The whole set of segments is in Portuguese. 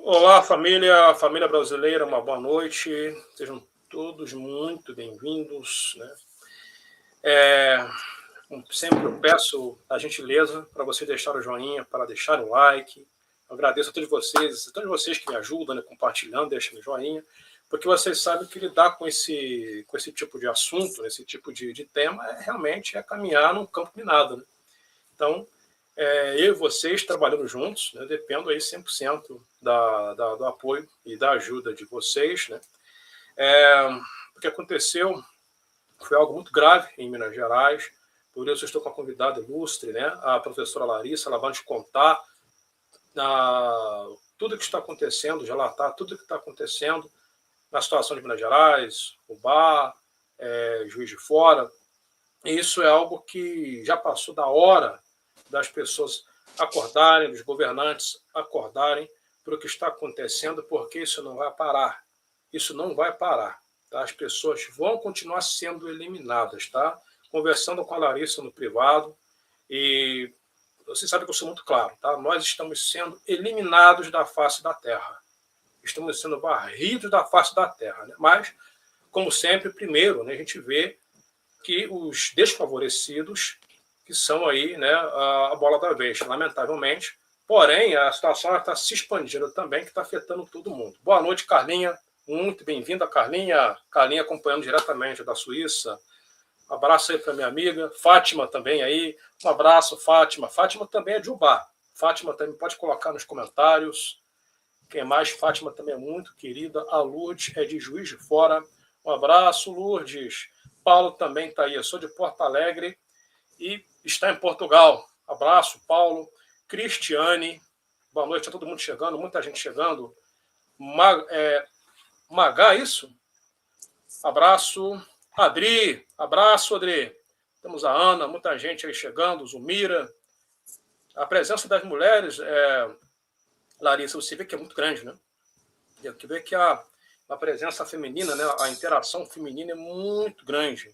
Olá, família brasileira, uma boa noite. Sejam todos muito bem-vindos, né? Como sempre eu peço a gentileza para você deixar o joinha, para deixar o like. Eu agradeço a todos vocês que me ajudam, né, compartilhando, deixando o joinha, porque vocês sabem que lidar com esse tipo de assunto, esse tipo de tema, realmente é caminhar num campo minado, né? Então, eu e vocês trabalhando juntos, né, dependo aí 100% do apoio e da ajuda de vocês, né? O que aconteceu foi algo muito grave em Minas Gerais, por isso eu estou com a convidada ilustre, né, a professora Larissa. Ela vai nos contar tudo o que está acontecendo, relatar tudo o que está acontecendo na situação de Minas Gerais, Ubá, Juiz de Fora. E isso é algo que já passou da hora das pessoas acordarem, dos governantes acordarem para o que está acontecendo, porque isso não vai parar. Isso não vai parar. Tá? As pessoas vão continuar sendo eliminadas. Tá? Conversando com a Larissa no privado, e você sabe que eu sou muito claro. Tá? Nós estamos sendo eliminados da face da Terra. Estamos sendo varridos da face da Terra. Né? Mas, como sempre, primeiro, né, a gente vê que os desfavorecidos, que são aí, né, a bola da vez, lamentavelmente. Porém, a situação está se expandindo também, que está afetando todo mundo. Boa noite, Carlinha. Muito bem-vinda, Carlinha. Carlinha acompanhando diretamente da Suíça. Um abraço aí para minha amiga. Fátima também aí. Um abraço, Fátima. Fátima também é de Ubá. Fátima também pode colocar nos comentários. Quem mais? Fátima também é muito querida. A Lourdes é de Juiz de Fora. Um abraço, Lourdes. Paulo também está aí. Eu sou de Porto Alegre e está em Portugal. Abraço, Paulo. Cristiane. Boa noite a todo mundo chegando, muita gente chegando. Magá, isso? Abraço. Adri. Abraço, Adri. Temos a Ana, muita gente aí chegando. Zumira. A presença das mulheres, Larissa, você vê que é muito grande, né? Você vê que a presença feminina, né, a interação feminina é muito grande.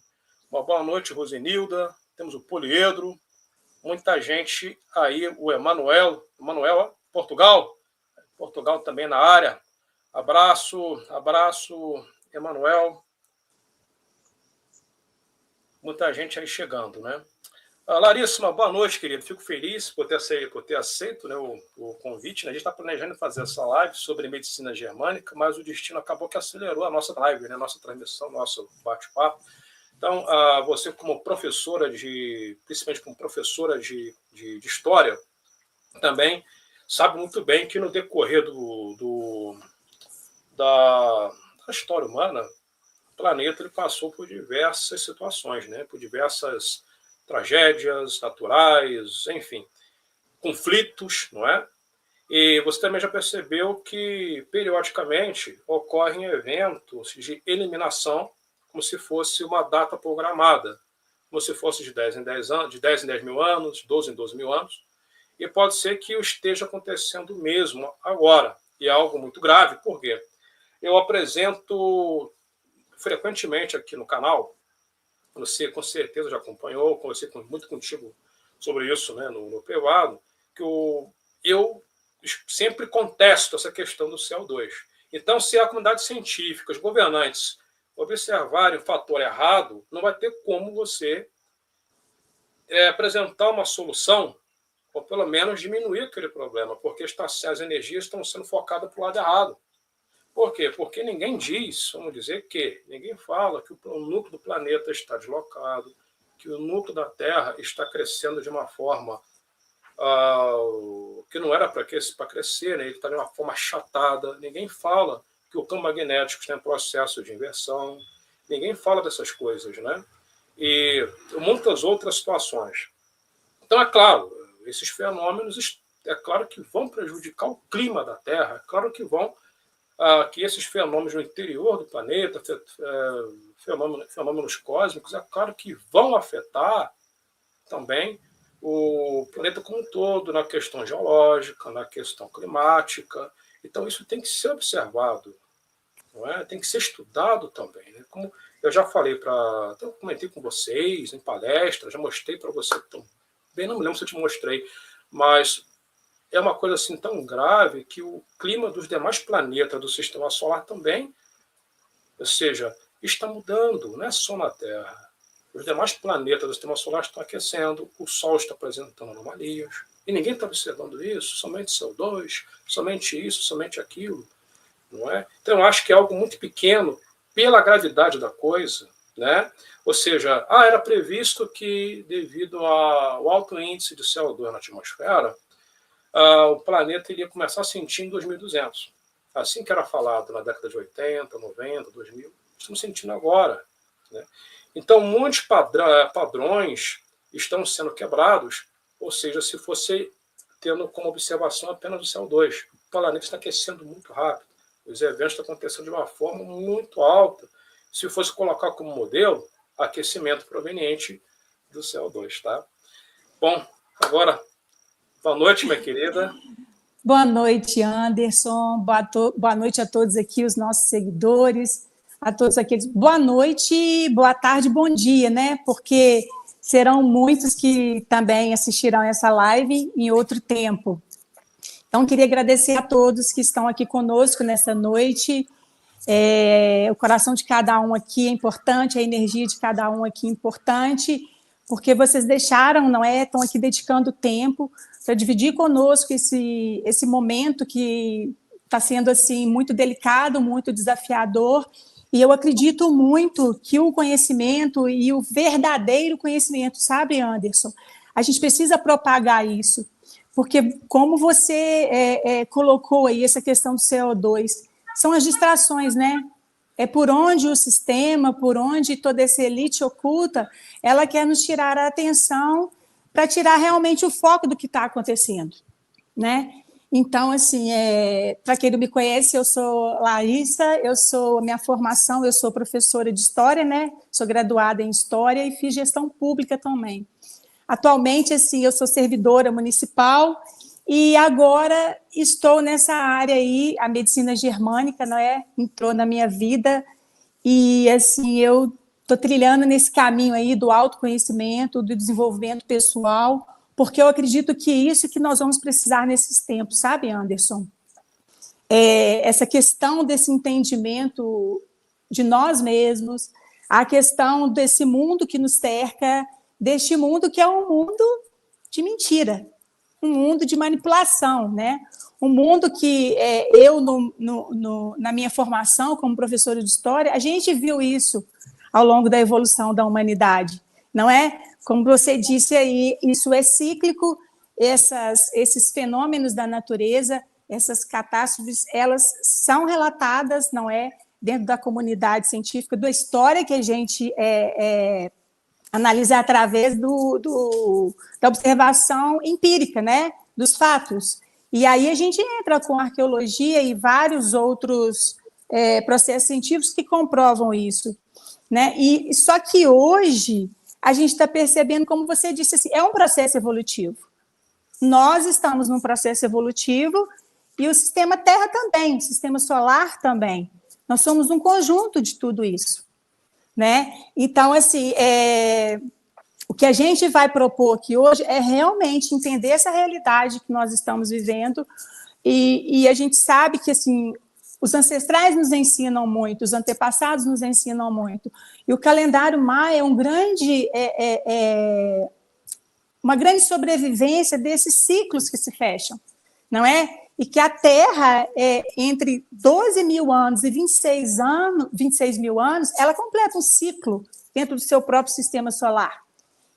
Uma boa noite, Rosenilda. Temos o Poliedro. Muita gente aí, o Emanuel, Portugal. Portugal também na área. Abraço, Emanuel. Muita gente aí chegando, né? Larissa, uma boa noite, querido. Fico feliz por ter aceito, né, o convite. Né? A gente está planejando fazer essa live sobre medicina germânica, mas o destino acabou que acelerou a nossa live, né, nossa transmissão, nosso bate-papo. Então, você como professora principalmente como professora de história, também sabe muito bem que no decorrer da história humana, o planeta ele passou por diversas situações, né? Por diversas tragédias naturais, enfim, conflitos, não é? E você também já percebeu que, periodicamente, ocorrem eventos de eliminação, como se fosse uma data programada, como se fosse de 10 em 10 anos, de 10 em 10 mil anos, de 12 em 12 mil anos, e pode ser que esteja acontecendo mesmo agora, e é algo muito grave, por quê? Eu apresento frequentemente aqui no canal, você com certeza já acompanhou, conversei muito contigo sobre isso, né, no privado, que eu sempre contesto essa questão do CO2. Então, se a comunidade científica, os governantes, observarem o fator errado, não vai ter como você apresentar uma solução, ou pelo menos diminuir aquele problema, porque as energias estão sendo focadas para o lado errado. Por quê? Porque ninguém diz, vamos dizer que, ninguém fala que o núcleo do planeta está deslocado, que o núcleo da Terra está crescendo de uma forma que não era para crescer, né? Ele está de uma forma achatada. Ninguém fala que o campo magnético está em processo de inversão. Ninguém fala dessas coisas, né? E muitas outras situações. Então, é claro, esses fenômenos, é claro que vão prejudicar o clima da Terra, é claro que vão que esses fenômenos no interior do planeta, fenômenos cósmicos, é claro que vão afetar também o planeta como um todo, na questão geológica, na questão climática. Então, isso tem que ser observado, não é? Tem que ser estudado também. Né? Como eu já falei, eu comentei com vocês em palestra, já mostrei para você também, não me lembro se eu te mostrei, mas é uma coisa assim tão grave que o clima dos demais planetas do sistema solar também, ou seja, está mudando, não é só na Terra. Os demais planetas do sistema solar estão aquecendo, o Sol está apresentando anomalias, e ninguém está observando isso, somente CO2, somente isso, somente aquilo, não é? Então, eu acho que é algo muito pequeno pela gravidade da coisa, né? Ou seja, era previsto que, devido ao alto índice de CO2 na atmosfera, o planeta iria começar a sentir em 2200. Assim que era falado na década de 80, 90, 2000, estamos sentindo agora, né? Então, muitos padrões estão sendo quebrados, ou seja, se fosse tendo como observação apenas o CO2. O planeta está aquecendo muito rápido, os eventos estão acontecendo de uma forma muito alta. Se fosse colocar como modelo, aquecimento proveniente do CO2, tá? Bom, agora, boa noite, minha querida. Boa noite, Anderson. Boa noite a todos aqui, os nossos seguidores, a todos aqueles. Boa noite, boa tarde, bom dia, né? Porque serão muitos que também assistirão essa live em outro tempo. Então, queria agradecer a todos que estão aqui conosco nessa noite. O coração de cada um aqui é importante, a energia de cada um aqui é importante, porque vocês deixaram, não é? Estão aqui dedicando tempo para dividir conosco esse momento que está sendo assim muito delicado, muito desafiador. E eu acredito muito que o conhecimento e o verdadeiro conhecimento, sabe, Anderson? A gente precisa propagar isso, porque como você colocou aí essa questão do CO2, são as distrações, né? É por onde o sistema, por onde toda essa elite oculta, ela quer nos tirar a atenção para tirar realmente o foco do que está acontecendo, né? Então, assim, para quem não me conhece, eu sou Larissa, minha formação, eu sou professora de História, né? Sou graduada em História e fiz gestão pública também. Atualmente, assim, eu sou servidora municipal e agora estou nessa área aí, a medicina germânica, não é? Entrou na minha vida e, assim, eu estou trilhando nesse caminho aí do autoconhecimento, do desenvolvimento pessoal, porque eu acredito que é isso que nós vamos precisar nesses tempos, sabe, Anderson? Essa questão desse entendimento de nós mesmos, a questão desse mundo que nos cerca, deste mundo que é um mundo de mentira, um mundo de manipulação, né? Um mundo que eu, na minha formação como professora de História, a gente viu isso ao longo da evolução da humanidade, não é? Como você disse aí, isso é cíclico, esses fenômenos da natureza, essas catástrofes, elas são relatadas, não é? Dentro da comunidade científica, da história que a gente analisa através da observação empírica, né? Dos fatos. E aí a gente entra com arqueologia e vários outros processos científicos que comprovam isso, né? E só que hoje a gente está percebendo, como você disse, assim, é um processo evolutivo. Nós estamos num processo evolutivo e o sistema Terra também, o sistema solar também. Nós somos um conjunto de tudo isso, né? Então, assim, o que a gente vai propor aqui hoje é realmente entender essa realidade que nós estamos vivendo e a gente sabe que, assim, os ancestrais nos ensinam muito, os antepassados nos ensinam muito, e o calendário maia é uma grande sobrevivência desses ciclos que se fecham, não é? E que a Terra, entre 12 mil anos e 26 mil anos, ela completa um ciclo dentro do seu próprio sistema solar.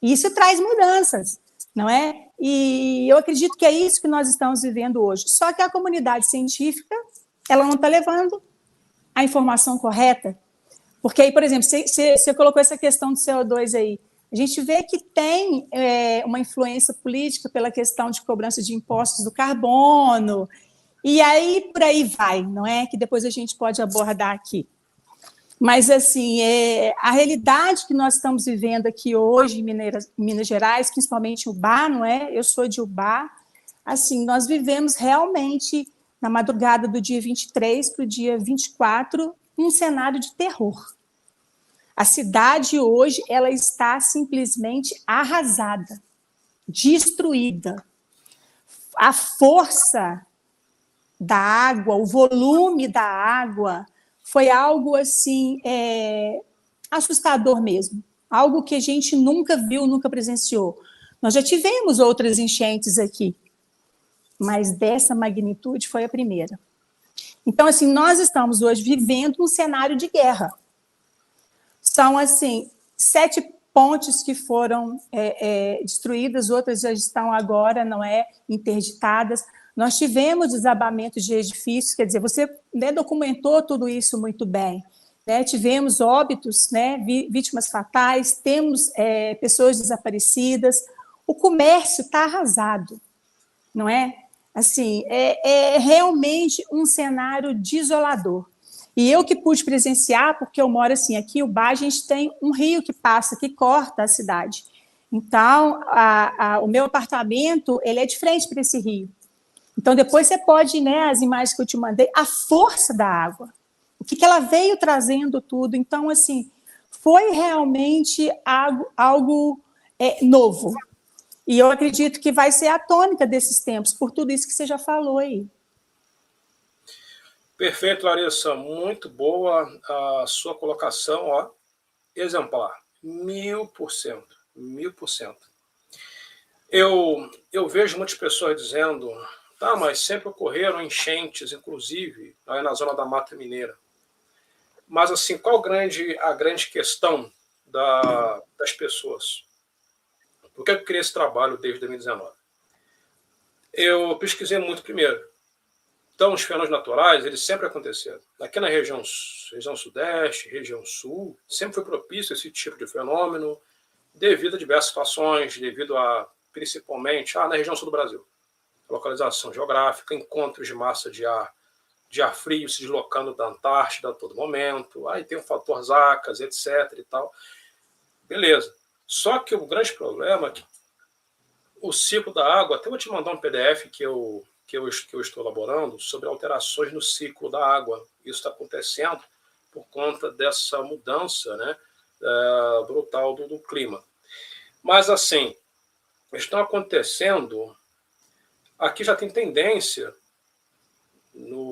E isso traz mudanças, não é? E eu acredito que é isso que nós estamos vivendo hoje. Só que a comunidade científica, ela não está levando a informação correta. Porque aí, por exemplo, você colocou essa questão do CO2 aí. A gente vê que tem uma influência política pela questão de cobrança de impostos do carbono, e aí por aí vai, não é? Que depois a gente pode abordar aqui. Mas, assim, a realidade que nós estamos vivendo aqui hoje em Minas Gerais, principalmente Ubá, não é? Eu sou de Ubá. Assim, nós vivemos realmente, na madrugada do dia 23 para o dia 24, um cenário de terror. A cidade hoje ela está simplesmente arrasada, destruída. a força da água, o volume da água, foi algo assim assustador mesmo, algo que a gente nunca viu, nunca presenciou. Nós já tivemos outras enchentes aqui, mas dessa magnitude foi a primeira. Então, assim, nós estamos hoje vivendo um cenário de guerra. São, assim, 7 pontes que foram destruídas, outras já estão agora, interditadas. Nós tivemos desabamentos de edifícios, quer dizer, você documentou tudo isso muito bem. Tivemos óbitos, vítimas fatais, temos pessoas desaparecidas. O comércio está arrasado, não é? Assim, é realmente um cenário desolador. E eu que pude presenciar, porque eu moro assim, aqui o Bar, a gente tem um rio que passa, que corta a cidade. Então, o meu apartamento, ele é de frente para esse rio. Então, depois você pode, as imagens que eu te mandei, a força da água, o que ela veio trazendo tudo. Então, assim, foi realmente algo novo. E eu acredito que vai ser a tônica desses tempos, por tudo isso que você já falou aí. Perfeito, Larissa. Muito boa a sua colocação, ó. Exemplar. 1000%. 1000%. Eu vejo muitas pessoas dizendo, tá, mas sempre ocorreram enchentes, inclusive, na zona da Mata Mineira. Mas, assim, qual a grande questão das pessoas? Por que eu criei esse trabalho desde 2019? Eu pesquisei muito primeiro. Então, os fenômenos naturais, eles sempre aconteceram. Aqui na região sudeste, região sul, sempre foi propício esse tipo de fenômeno, devido a diversas situações, devido a, principalmente, na região sul do Brasil. Localização geográfica, encontros de massa de ar frio se deslocando da Antártida a todo momento, aí tem o fator Zacas, etc. e tal. Beleza. Só que o grande problema é que o ciclo da água, até vou te mandar um PDF que eu estou elaborando sobre alterações no ciclo da água. Isso está acontecendo por conta dessa mudança, brutal do clima. Mas, assim, estão acontecendo... Aqui já tem tendência,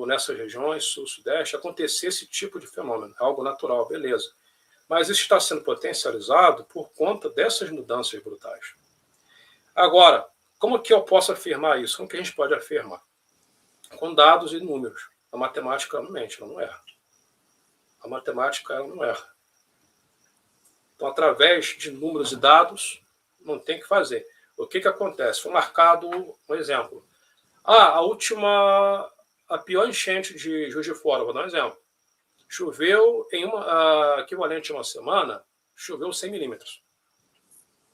nessas regiões, sul, sudeste, acontecer esse tipo de fenômeno. Algo natural, beleza. Mas isso está sendo potencializado por conta dessas mudanças brutais. Agora, como que eu posso afirmar isso? Como que a gente pode afirmar? Com dados e números. A matemática não mente, ela não erra. A matemática ela não erra. Então, através de números e dados, não tem o que fazer. O que acontece? Foi marcado um exemplo. A pior enchente de Juiz de Fora, vou dar um exemplo. Choveu em equivalente a uma semana, choveu 100 milímetros.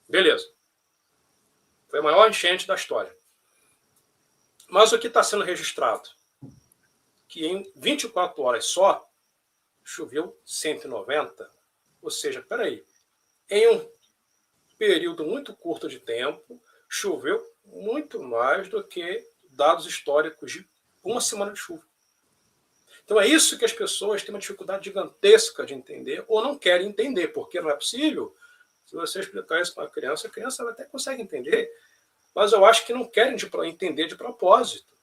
Beleza. Foi a maior enchente da história. Mas o que está sendo registrado? Que em 24 horas só, choveu 190. Ou seja, peraí, em um período muito curto de tempo, choveu muito mais do que dados históricos de uma semana de chuva. Então é isso que as pessoas têm uma dificuldade gigantesca de entender ou não querem entender, porque não é possível. Se você explicar isso para a criança até consegue entender, mas eu acho que não querem entender de propósito.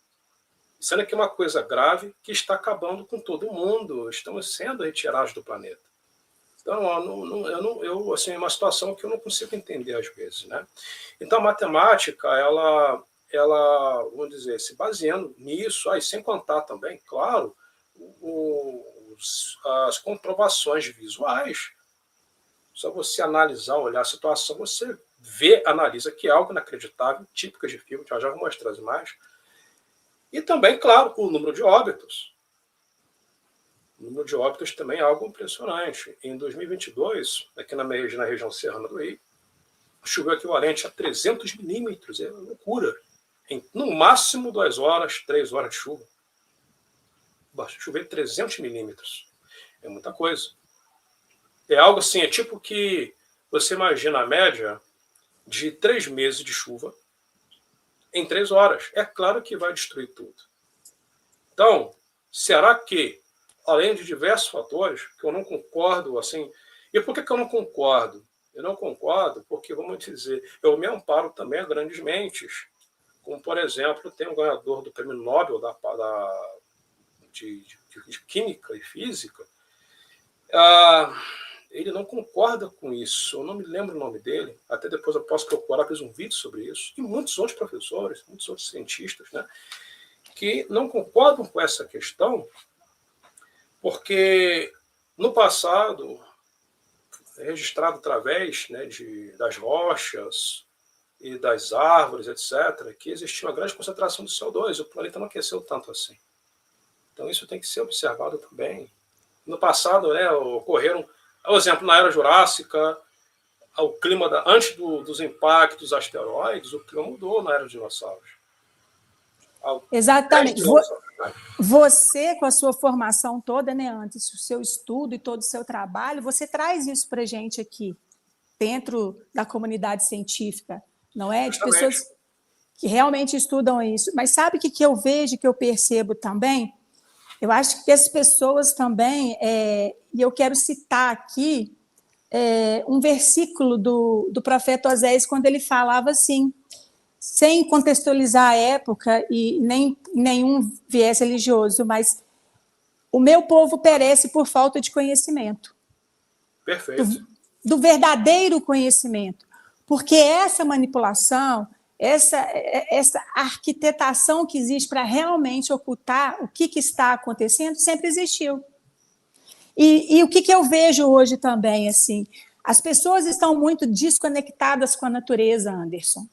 Sendo que é uma coisa grave que está acabando com todo mundo, estamos sendo retirados do planeta. Então, assim, é uma situação que eu não consigo entender às vezes, né? Então, a matemática, ela, vamos dizer, se baseando nisso, e sem contar também, claro, as comprovações visuais. Só você analisar, olhar a situação, você analisa que é algo inacreditável, típico de filme, já vou mostrar as imagens. E também, claro, o número de óbitos. O número de óbitos também é algo impressionante. Em 2022, aqui na região serrana do Rio, choveu equivalente a 300 milímetros. É uma loucura. No máximo 2 horas, 3 horas de chuva. Chover 300 milímetros. É muita coisa. É algo assim, é tipo que você imagina a média de 3 meses de chuva em 3 horas. É claro que vai destruir tudo. Então, será que, além de diversos fatores, que eu não concordo, assim... E por que eu não concordo? Eu não concordo porque, vamos dizer, eu me amparo também a grandes mentes, como, por exemplo, tem um ganhador do Prêmio Nobel de Química e Física, ele não concorda com isso. Eu não me lembro o nome dele, até depois eu posso procurar, fiz um vídeo sobre isso, e muitos outros professores, muitos outros cientistas, né, que não concordam com essa questão, porque no passado, registrado através, né, das rochas e das árvores, etc., que existia uma grande concentração de CO2, o planeta não aqueceu tanto assim. Então isso tem que ser observado também. No passado, né, ocorreram, por exemplo, na Era Jurássica, o clima antes dos impactos dos asteroides, o clima mudou na Era dos dinossauros. Exatamente. Você, com a sua formação toda, né, antes, o seu estudo e todo o seu trabalho, você traz isso para a gente aqui, dentro da comunidade científica, não é? De pessoas que realmente estudam isso. Mas sabe o que eu vejo, que eu percebo também? Eu acho que as pessoas também, e eu quero citar aqui um versículo do profeta Oséias, quando ele falava assim, sem contextualizar a época e nem nenhum viés religioso, mas o meu povo perece por falta de conhecimento. Perfeito. Do verdadeiro conhecimento. Porque essa manipulação, essa arquitetação que existe para realmente ocultar o que está acontecendo, sempre existiu. E o que eu vejo hoje também, assim, as pessoas estão muito desconectadas com a natureza, Anderson.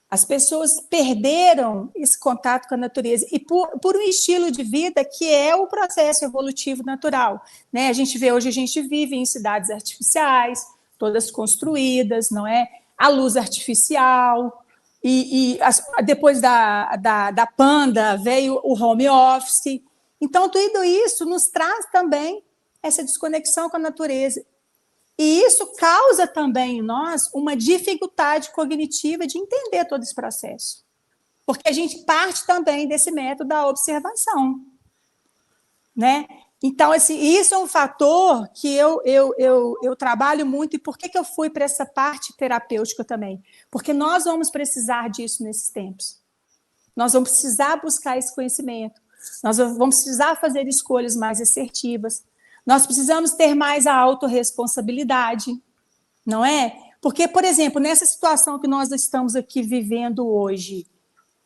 As pessoas perderam esse contato com a natureza e por um estilo de vida que é o processo evolutivo natural, né? Hoje a gente vive em cidades artificiais, todas construídas, não é? A luz artificial depois da Panda veio o home office. Então tudo isso nos traz também essa desconexão com a natureza. E isso causa também em nós uma dificuldade cognitiva de entender todo esse processo. Porque a gente parte também desse método da observação. Né? Então, assim, isso é um fator que eu trabalho muito. E por que eu fui para essa parte terapêutica também? Porque nós vamos precisar disso nesses tempos. Nós vamos precisar buscar esse conhecimento. Nós vamos precisar fazer escolhas mais assertivas. Nós precisamos ter mais a autorresponsabilidade, não é? Porque, por exemplo, nessa situação que nós estamos aqui vivendo hoje,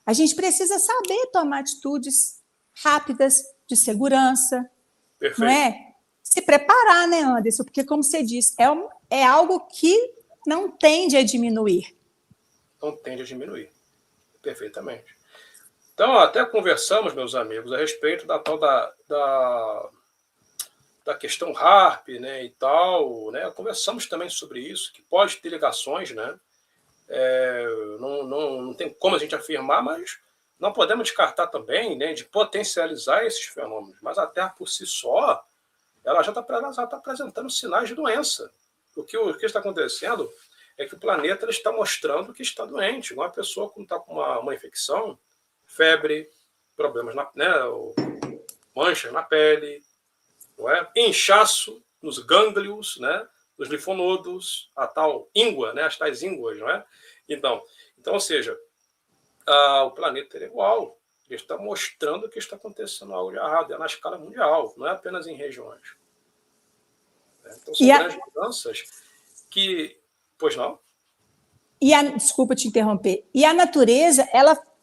a gente precisa saber tomar atitudes rápidas, de segurança, perfeito, não é? Se preparar, né, Anderson? Porque, como você disse, é algo que não tende a diminuir. Não tende a diminuir, perfeitamente. Então, até conversamos, meus amigos, a respeito da tal da questão HAARP, né, e tal, né, conversamos também sobre isso, que pode ter ligações, né, não tem como a gente afirmar, mas não podemos descartar também, né, de potencializar esses fenômenos, mas a Terra por si só, ela já está apresentando sinais de doença. O que está acontecendo é que o planeta ele está mostrando que está doente. Uma pessoa quando está com uma infecção, febre, problemas manchas na pele, não é? Inchaço nos gânglios, né? Nos linfonodos, a tal íngua, né? As tais ínguas, não é? Então, ou seja, o planeta é igual. Ele está mostrando que está acontecendo algo de errado, é na escala mundial, não é apenas em regiões. Então, são grandes mudanças que... Pois não? Desculpa te interromper. E a natureza,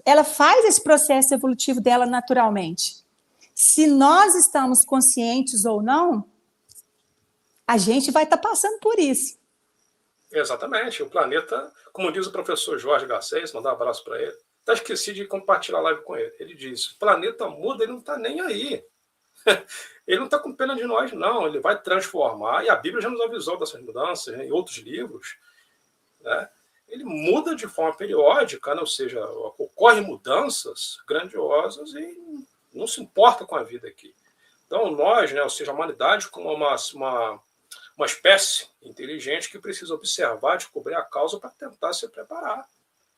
ela faz esse processo evolutivo dela naturalmente. Se nós estamos conscientes ou não, a gente vai estar passando por isso. Exatamente. O planeta, como diz o professor Jorge Garcês, mandar um abraço para ele, até esqueci de compartilhar a live com ele. Ele diz, o planeta muda, ele não está nem aí. Ele não está com pena de nós, não. Ele vai transformar, e a Bíblia já nos avisou dessas mudanças, né, em outros livros, né? Ele muda de forma periódica, né? Ou seja, ocorrem mudanças grandiosas e não se importa com a vida aqui. Então, nós, né, ou seja, a humanidade como uma espécie inteligente que precisa observar, descobrir a causa para tentar se preparar.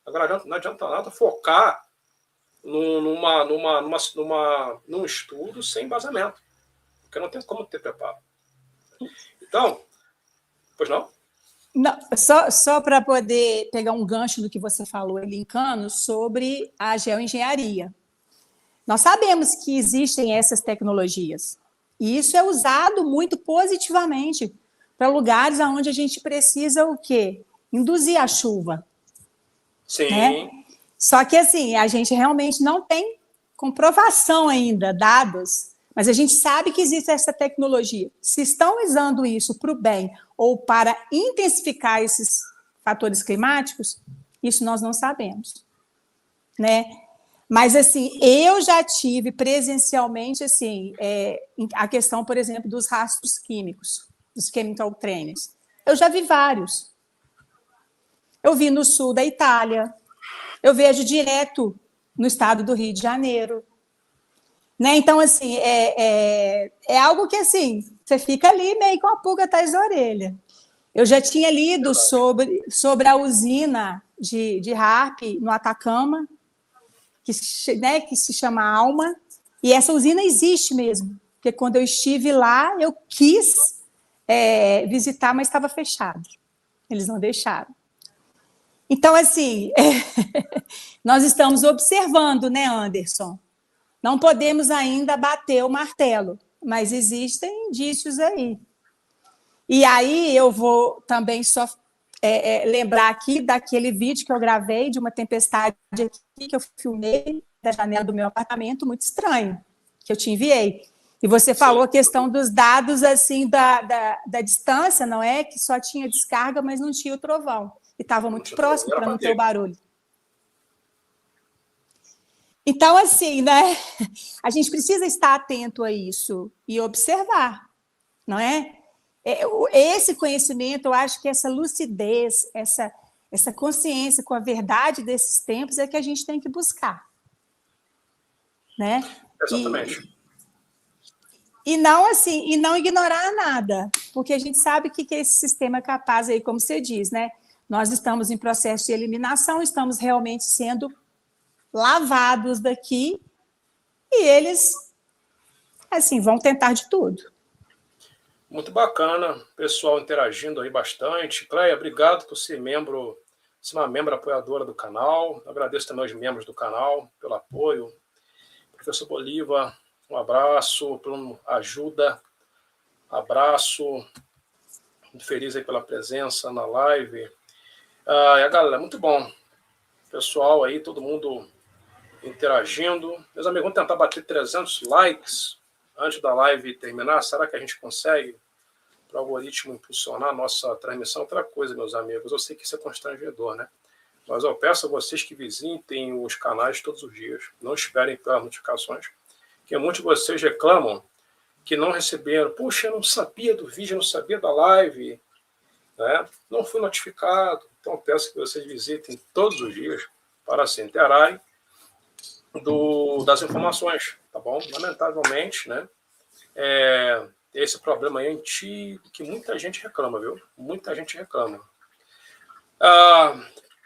Agora, não adianta nada focar num estudo sem embasamento, porque não tem como ter preparo. Então, pois não? Não, só para poder pegar um gancho do que você falou, linkando, sobre a geoengenharia. Nós sabemos que existem essas tecnologias, e isso é usado muito positivamente para lugares onde a gente precisa o quê? Induzir a chuva, né? Sim, Só que, assim, a gente realmente não tem comprovação ainda, dados, mas a gente sabe que existe essa tecnologia. Se estão usando isso para o bem ou para intensificar esses fatores climáticos, isso nós não sabemos, né? Mas, assim, eu já tive presencialmente, assim, a questão, por exemplo, dos rastros químicos, dos chemical trains. Eu já vi vários. Eu vi no sul da Itália, eu vejo direto no estado do Rio de Janeiro. Né? Então, assim, é algo que, assim, você fica ali meio com a pulga atrás da orelha. Eu já tinha lido sobre a usina de HARP no Atacama, né, que se chama Alma, e essa usina existe mesmo, porque quando eu estive lá, eu quis visitar, mas estava fechado. Eles não deixaram. Então, assim, nós estamos observando, né, Anderson? Não podemos ainda bater o martelo, mas existem indícios aí. E aí eu vou também só lembrar aqui daquele vídeo que eu gravei de uma tempestade aqui que eu filmei da janela do meu apartamento, muito estranho, que eu te enviei. E você falou sim. a questão dos dados assim da distância, não é? Que só tinha descarga, mas não tinha o trovão. E estava muito próximo Era para para não ter o ter. barulho. Então, assim, né? A gente precisa estar atento a isso e observar, não é? Esse conhecimento, eu acho que essa lucidez, essa consciência com a verdade desses tempos é que a gente tem que buscar, né? Exatamente. E não assim, e não ignorar nada, porque a gente sabe que esse sistema é capaz aí, como você diz, né? Nós estamos em processo de eliminação, estamos realmente sendo lavados daqui e eles, assim, vão tentar de tudo. Muito bacana, pessoal interagindo aí bastante. Cleia, obrigado por ser uma membro apoiadora do canal. Agradeço também aos membros do canal pelo apoio. Professor Bolívar, um abraço, por ajuda, abraço. Muito feliz aí pela presença na live. E a galera, muito bom. Pessoal aí, todo mundo interagindo. Meus amigos, vamos tentar bater 300 likes antes da live terminar. Será que a gente consegue? Para o algoritmo impulsionar a nossa transmissão. Outra coisa, meus amigos, eu sei que isso é constrangedor, né? Mas eu peço a vocês que visitem os canais todos os dias. Não esperem pelas notificações. Porque muitos de vocês reclamam que não receberam. Puxa, eu não sabia do vídeo, eu não sabia da live. Né? Não fui notificado. Então eu peço que vocês visitem todos os dias para se interarem das informações, tá bom? Lamentavelmente, né? Esse problema aí é antigo, que muita gente reclama, viu? Muita gente reclama.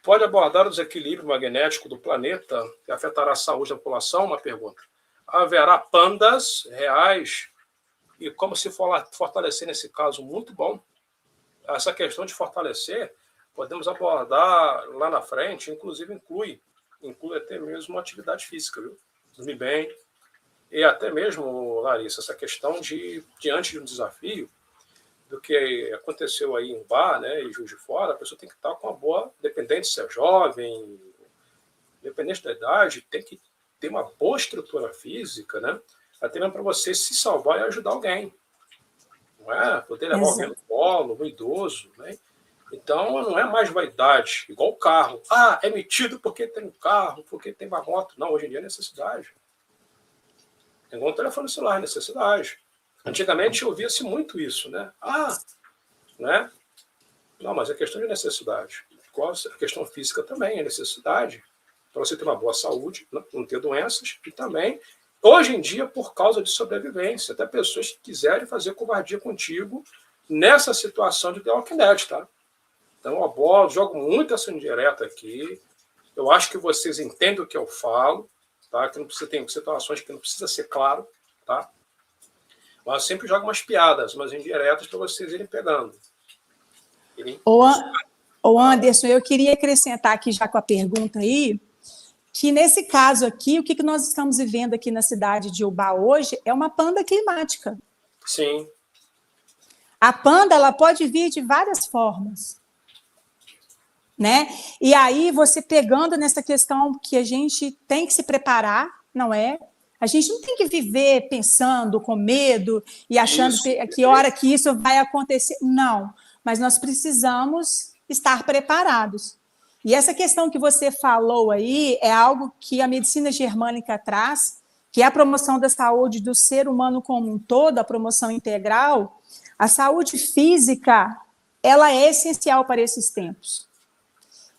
Pode abordar o desequilíbrio magnético do planeta que afetará a saúde da população? Uma pergunta. Haverá pandas reais e como se fortalecer nesse caso? Muito bom. Essa questão de fortalecer, podemos abordar lá na frente, inclusive inclui até mesmo atividade física, viu? Dormir bem. E até mesmo, Larissa, essa questão diante de um desafio, do que aconteceu aí em Bar, né, e Juiz de Fora, a pessoa tem que estar com uma boa, independente de ser jovem, independente da idade, tem que ter uma boa estrutura física, né, até mesmo para você se salvar e ajudar alguém. Não é? Poder levar alguém no colo, um idoso, né? Então, não é mais vaidade, igual o carro. É metido porque tem um carro, porque tem uma moto. Não, hoje em dia é necessidade. Tem um telefone celular, necessidade. Antigamente ouvia-se muito isso, né? Né? Não, mas é questão de necessidade. A questão física também é necessidade para você ter uma boa saúde, não ter doenças e também, hoje em dia, por causa de sobrevivência, até pessoas que quiserem fazer covardia contigo nessa situação de The Walking Dead, tá? Então, eu jogo muito essa indireta aqui. Eu acho que vocês entendem o que eu falo, tá? Que não precisa ter situações que não precisa ser claro, tá? Mas eu sempre jogo umas piadas, umas indiretas para vocês irem pegando. Ô Anderson, eu queria acrescentar aqui já com a pergunta aí, que nesse caso aqui, o que nós estamos vivendo aqui na cidade de Ubá hoje é uma panda climática. Sim. A panda, ela pode vir de várias formas, né? E aí, você pegando nessa questão que a gente tem que se preparar, não é? A gente não tem que viver pensando com medo e achando que hora que isso vai acontecer. Não, mas nós precisamos estar preparados. E essa questão que você falou aí é algo que a medicina germânica traz, que é a promoção da saúde do ser humano como um todo, a promoção integral. A saúde física, ela é essencial para esses tempos.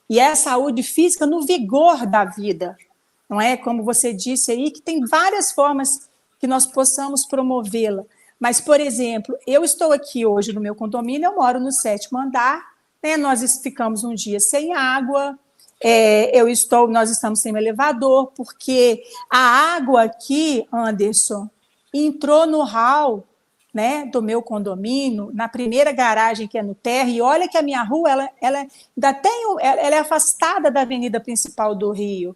E é a saúde física no vigor da vida, não é? Como você disse aí, que tem várias formas que nós possamos promovê-la. Mas, por exemplo, eu estou aqui hoje no meu condomínio, eu moro no 7º andar, né? Nós ficamos um dia sem água, nós estamos sem elevador, porque a água aqui, Anderson, entrou no hall, né, do meu condomínio, na primeira garagem que é no térreo, e olha que a minha rua ela é afastada da avenida principal do Rio.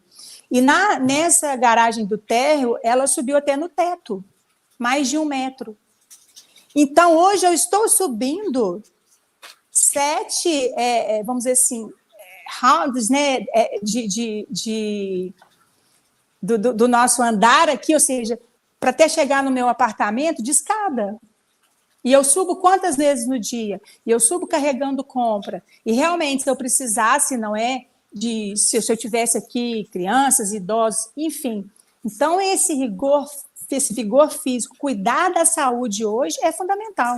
E nessa garagem do térreo, ela subiu até no teto, mais de 1 metro. Então, hoje eu estou subindo 7, vamos dizer assim, rounds, né, do nosso andar aqui, ou seja, para até chegar no meu apartamento de escada. E eu subo quantas vezes no dia? E eu subo carregando compra. E realmente, se eu precisasse, não é? Se eu tivesse aqui crianças, idosos, enfim. Então, esse vigor físico, cuidar da saúde hoje é fundamental.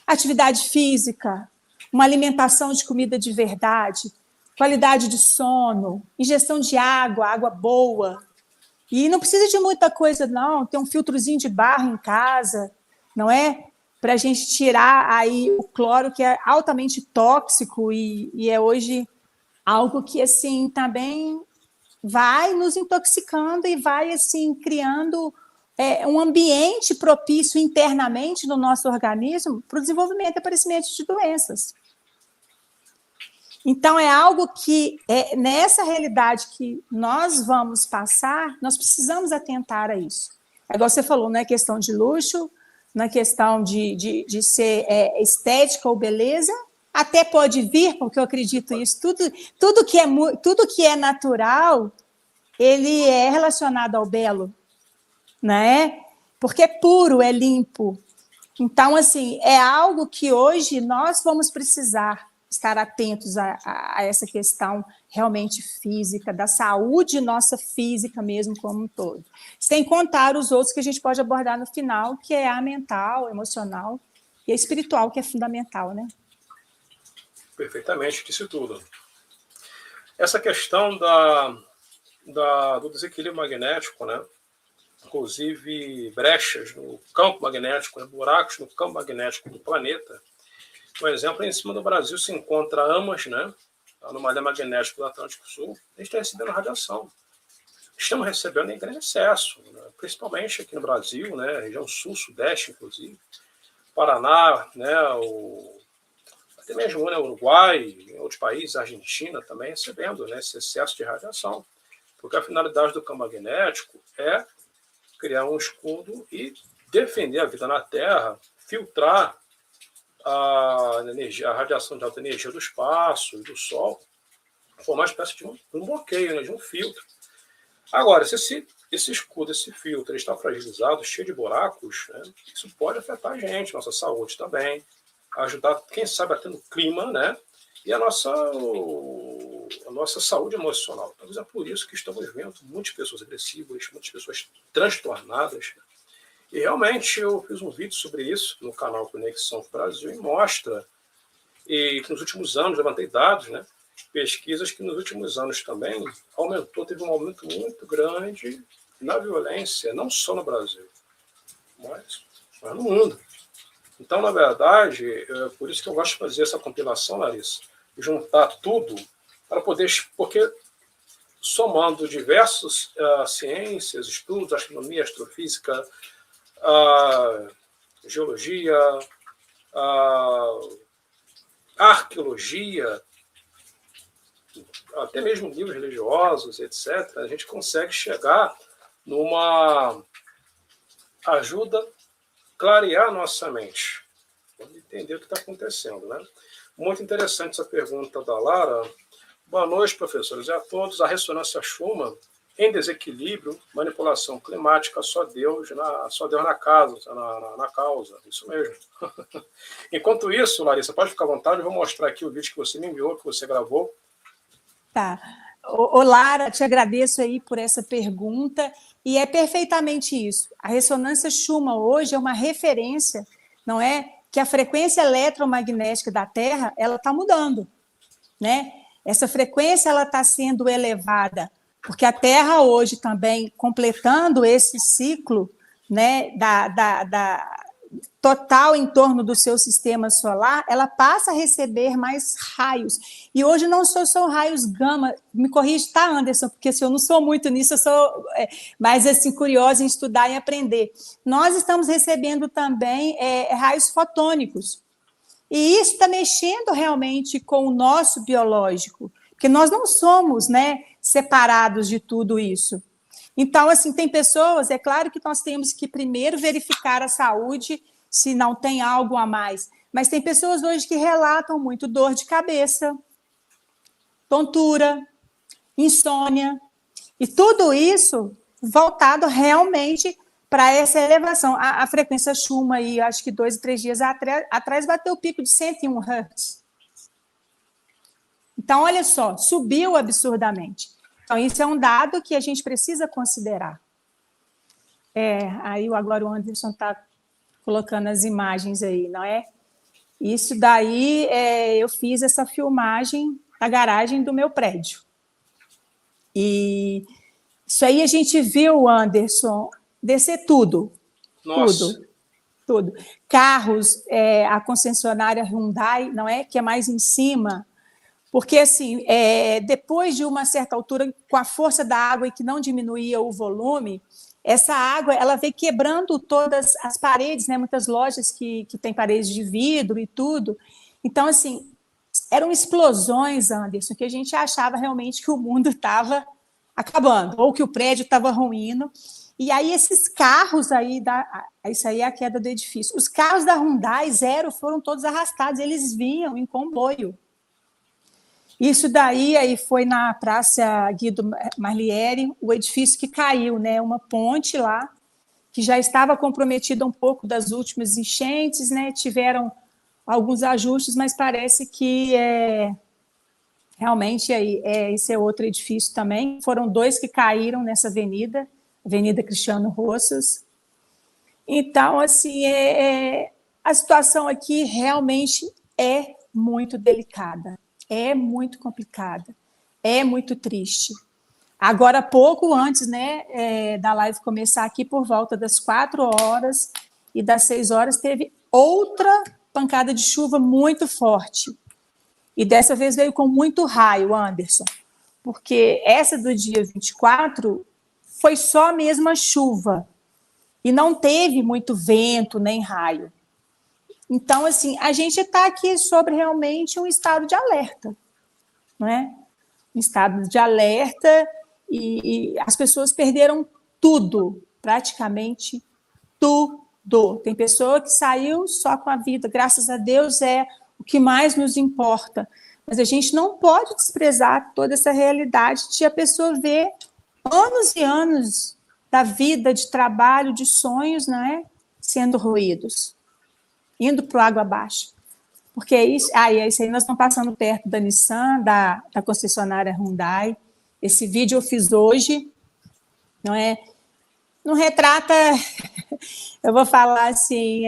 Atividade física, uma alimentação de comida de verdade, qualidade de sono, ingestão de água boa. E não precisa de muita coisa, não. Tem um filtrozinho de barro em casa, não é? Para a gente tirar aí o cloro, que é altamente tóxico e é hoje algo que, assim, também vai nos intoxicando e vai, assim, criando um ambiente propício internamente no nosso organismo para o desenvolvimento e aparecimento de doenças. Então, é algo que, nessa realidade que nós vamos passar, nós precisamos atentar a isso. É igual você falou, não é questão de luxo, na questão de ser estética ou beleza, até pode vir, porque eu acredito nisso, tudo que é natural, ele é relacionado ao belo, né? Porque é puro, é limpo. Então, assim, é algo que hoje nós vamos precisar estar atentos a essa questão realmente física, da saúde nossa física mesmo como um todo. Sem contar os outros que a gente pode abordar no final, que é a mental, emocional e a espiritual, que é fundamental, né? Perfeitamente, disse tudo. Essa questão do desequilíbrio magnético, né? Inclusive brechas no campo magnético, buracos no campo magnético do planeta. Por exemplo, em cima do Brasil se encontra AMAS, né? A anomalia magnética do Atlântico Sul. A gente está recebendo radiação. Estamos recebendo em grande excesso, né? Principalmente aqui no Brasil, né? Região sul, sudeste, inclusive. Paraná, né? Até mesmo o Uruguai, em outros países, Argentina também recebendo, né, esse excesso de radiação. Porque a finalidade do campo magnético é criar um escudo e defender a vida na Terra, filtrar a radiação de alta energia do espaço e do Sol, formar uma espécie de um bloqueio, né, de um filtro. Agora, se esse escudo, esse filtro, ele está fragilizado, cheio de buracos, né, isso pode afetar a gente, nossa saúde também, ajudar, quem sabe, até no clima, né, e a nossa saúde emocional. Talvez é por isso que estamos vendo muitas pessoas agressivas, muitas pessoas transtornadas. E realmente eu fiz um vídeo sobre isso no canal Conexão Brasil e mostra, e que nos últimos anos, levantei dados, né, pesquisas que nos últimos anos também teve um aumento muito grande na violência, não só no Brasil, mas no mundo. Então, na verdade, é por isso que eu gosto de fazer essa compilação, Larissa, juntar tudo para poder, porque somando diversas ciências, estudos, astronomia, astrofísica, geologia, arqueologia, até mesmo livros religiosos, etc., a gente consegue chegar numa ajuda a clarear nossa mente, entender o que está acontecendo, né? Muito interessante essa pergunta da Lara. Boa noite, professores, e a todos. A ressonância Schumann em desequilíbrio, manipulação climática, só Deus na causa. Isso mesmo. Enquanto isso, Larissa, pode ficar à vontade, eu vou mostrar aqui o vídeo que você me enviou, que você gravou. Tá. Ô, Lara, te agradeço aí por essa pergunta, e é perfeitamente isso. A ressonância Schumann hoje é uma referência, não é? Que a frequência eletromagnética da Terra, ela está mudando, né? Essa frequência ela está sendo elevada, porque a Terra hoje também, completando esse ciclo, né, da total em torno do seu sistema solar, ela passa a receber mais raios. E hoje não são raios gama, me corrige, tá, Anderson? Porque se eu não sou muito nisso, eu sou mais assim, curiosa em estudar e aprender. Nós estamos recebendo também raios fotônicos. E isso está mexendo realmente com o nosso biológico, porque nós não somos, né, separados de tudo isso. Então, assim, tem pessoas, é claro que nós temos que primeiro verificar a saúde, se não tem algo a mais, mas tem pessoas hoje que relatam muito dor de cabeça, tontura, insônia, e tudo isso voltado realmente para essa elevação. A frequência Schumann, aí, acho que 2 ou 3 dias atrás, bateu o pico de 101 Hz. Então, olha só, subiu absurdamente. Então, isso é um dado que a gente precisa considerar. Aí agora o Anderson está colocando as imagens aí, não é? Isso daí, eu fiz essa filmagem da garagem do meu prédio. E isso aí a gente viu, Anderson, descer tudo. Nossa. Tudo. Carros, a concessionária Hyundai, não é? Que é mais em cima. Porque, assim, depois de uma certa altura, com a força da água e que não diminuía o volume, essa água ela veio quebrando todas as paredes, né? Muitas lojas que têm paredes de vidro e tudo. Então, assim, eram explosões, Anderson, que a gente achava realmente que o mundo estava acabando, ou que o prédio estava ruindo. E aí esses carros aí, isso aí é a queda do edifício, os carros da Hyundai Zero foram todos arrastados, eles vinham em comboio. Isso daí aí foi na Praça Guido Marliere, o edifício que caiu, né? Uma ponte lá, que já estava comprometida um pouco das últimas enchentes, né? Tiveram alguns ajustes, mas parece que realmente aí, esse é outro edifício também. Foram 2 que caíram nessa avenida, Avenida Cristiano Rossas. Então, assim, a situação aqui realmente é muito delicada. É muito complicada, é muito triste. Agora, pouco antes, né, da live começar aqui, por volta das 4 horas e das 6 horas, teve outra pancada de chuva muito forte. E dessa vez veio com muito raio, Anderson, porque essa do dia 24 foi só a mesma chuva e não teve muito vento nem raio. Então, assim, a gente está aqui sobre realmente um estado de alerta, não é? Um estado de alerta e as pessoas perderam tudo, praticamente tudo. Tem pessoa que saiu só com a vida, graças a Deus é o que mais nos importa. Mas a gente não pode desprezar toda essa realidade de a pessoa ver anos e anos da vida, de trabalho, de sonhos, não é? Sendo ruídos, indo para o água abaixo. Porque isso aí nós estamos passando perto da Nissan, da concessionária Hyundai. Esse vídeo eu fiz hoje, não é? Não retrata, eu vou falar assim,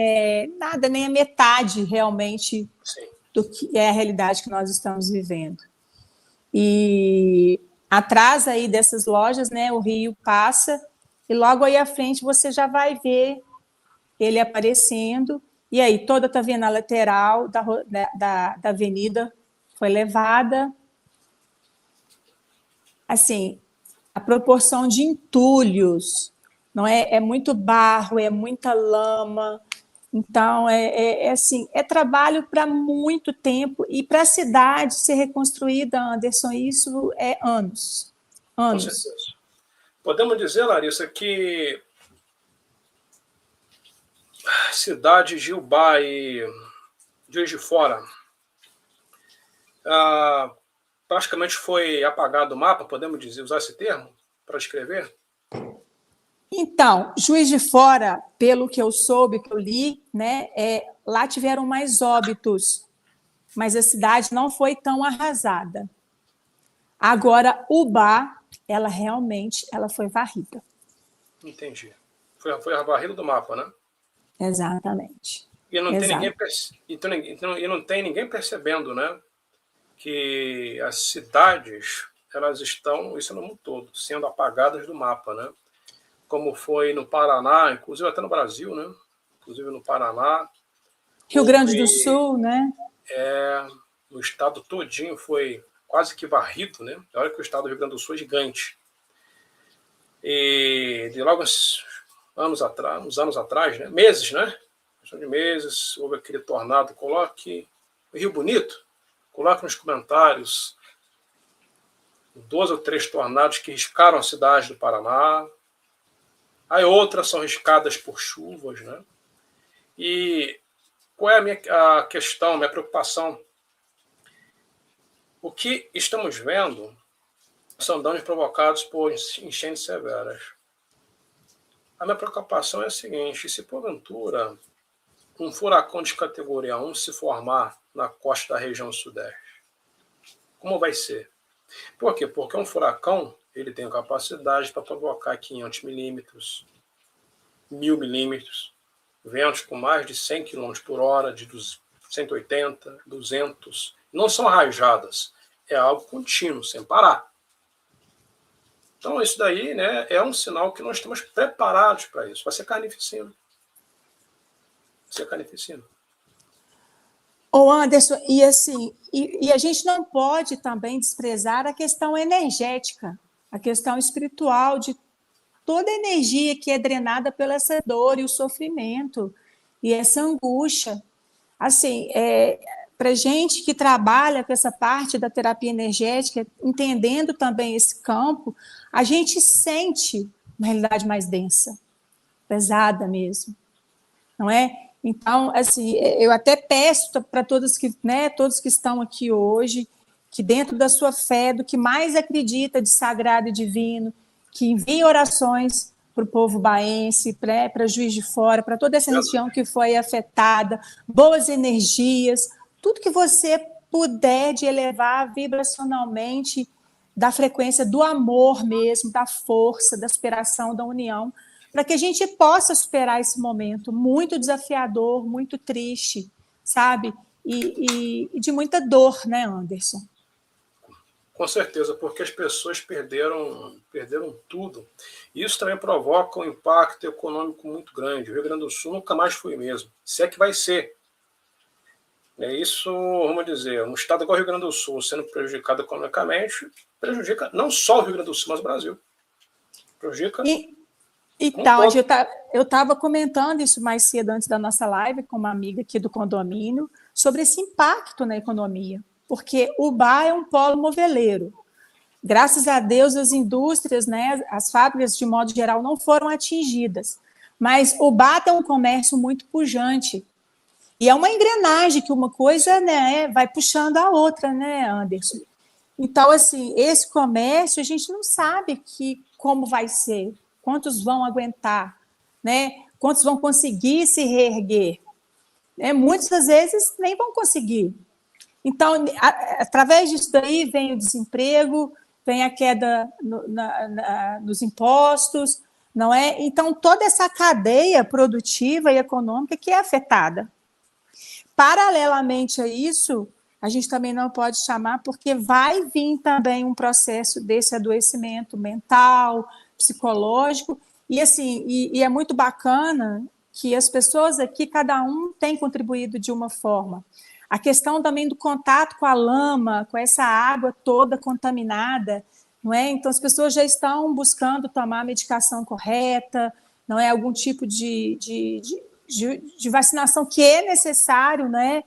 nada, nem a metade realmente do que é a realidade que nós estamos vivendo. E atrás aí dessas lojas, né, o rio passa, e logo aí à frente você já vai ver ele aparecendo. E aí, toda está vendo a lateral da avenida foi levada. Assim, a proporção de entulhos, não é? É muito barro, é muita lama, Então, assim, é trabalho para muito tempo e para a cidade ser reconstruída, Anderson, isso é anos, Com anos. certeza. Podemos dizer, Larissa, que cidade de Ubá e Juiz de Fora praticamente foi apagado o mapa, podemos dizer, usar esse termo para escrever? Então, Juiz de Fora, pelo que eu soube, que eu li, né, lá tiveram mais óbitos, mas a cidade não foi tão arrasada. Agora, Ubá, ela realmente foi varrida. Entendi. Foi a varrida do mapa, né? Exatamente. E não tem Exato. ninguém, e não tem ninguém percebendo, né, que as cidades elas estão, isso no mundo todo, sendo apagadas do mapa, né? Como foi no Paraná, inclusive até no Brasil, né? Inclusive no Paraná, Rio Grande do houve Sul, né? no estado todinho foi quase que varrido, né? Olha que o estado do Rio Grande do Sul é gigante. E de logo uns anos atrás, né? Meses, né? Questão de meses, houve aquele tornado. Coloque o Rio Bonito, coloque nos comentários 2 ou 3 tornados que riscaram a cidade do Paraná. Aí outras são riscadas por chuvas, né? E qual é a questão, a minha preocupação? O que estamos vendo são danos provocados por enchentes severas. A minha preocupação é a seguinte: se porventura um furacão de categoria 1 se formar na costa da região sudeste, como vai ser? Por quê? Porque um furacão ele tem capacidade para provocar 500 milímetros, 1000 milímetros, ventos com mais de 100 km por hora, de 180, 200. Não são rajadas, é algo contínuo, sem parar. Então, isso daí, né, é um sinal que nós estamos preparados para isso. Vai ser carnificina. Vai ser carnificina. Ô Anderson, e assim, e a gente não pode também desprezar a questão energética, a questão espiritual de toda a energia que é drenada pela essa dor e o sofrimento e essa angústia. Assim, para gente que trabalha com essa parte da terapia energética, entendendo também esse campo, a gente sente uma realidade mais densa, pesada mesmo, não é? Então, assim, eu até peço para todos todos que estão aqui hoje, que dentro da sua fé, do que mais acredita de sagrado e divino, que envie orações para o povo baense, para Juiz de Fora, para toda essa região que foi afetada, boas energias, tudo que você puder de elevar vibracionalmente da frequência do amor mesmo, da força, da superação, da união, para que a gente possa superar esse momento muito desafiador, muito triste, sabe? E de muita dor, né, Anderson? Com certeza, porque as pessoas perderam tudo. Isso também provoca um impacto econômico muito grande. O Rio Grande do Sul nunca mais foi o mesmo. Se é que vai ser. Isso, vamos dizer, um estado igual o Rio Grande do Sul sendo prejudicado economicamente, prejudica não só o Rio Grande do Sul, mas o Brasil. Prejudica Então, eu estava comentando isso mais cedo, antes da nossa live, com uma amiga aqui do condomínio, sobre esse impacto na economia, porque o Ubá é um polo moveleiro. Graças a Deus, as indústrias, né, as fábricas, de modo geral, não foram atingidas, mas o Ubá tem um comércio muito pujante, e é uma engrenagem que uma coisa, né, vai puxando a outra, né, Anderson? Então, assim, esse comércio, a gente não sabe como vai ser, quantos vão aguentar, né? Quantos vão conseguir se reerguer. Muitas das vezes nem vão conseguir. Então, através disso daí vem o desemprego, vem a queda nos impostos, não é? Então, toda essa cadeia produtiva e econômica que é afetada. Paralelamente a isso, a gente também não pode chamar, porque vai vir também um processo desse adoecimento mental, psicológico, e assim, e é muito bacana que as pessoas aqui, cada um tem contribuído de uma forma. A questão também do contato com a lama, com essa água toda contaminada, não é? Então as pessoas já estão buscando tomar a medicação correta, não é? Algum tipo de de vacinação que é necessário, né,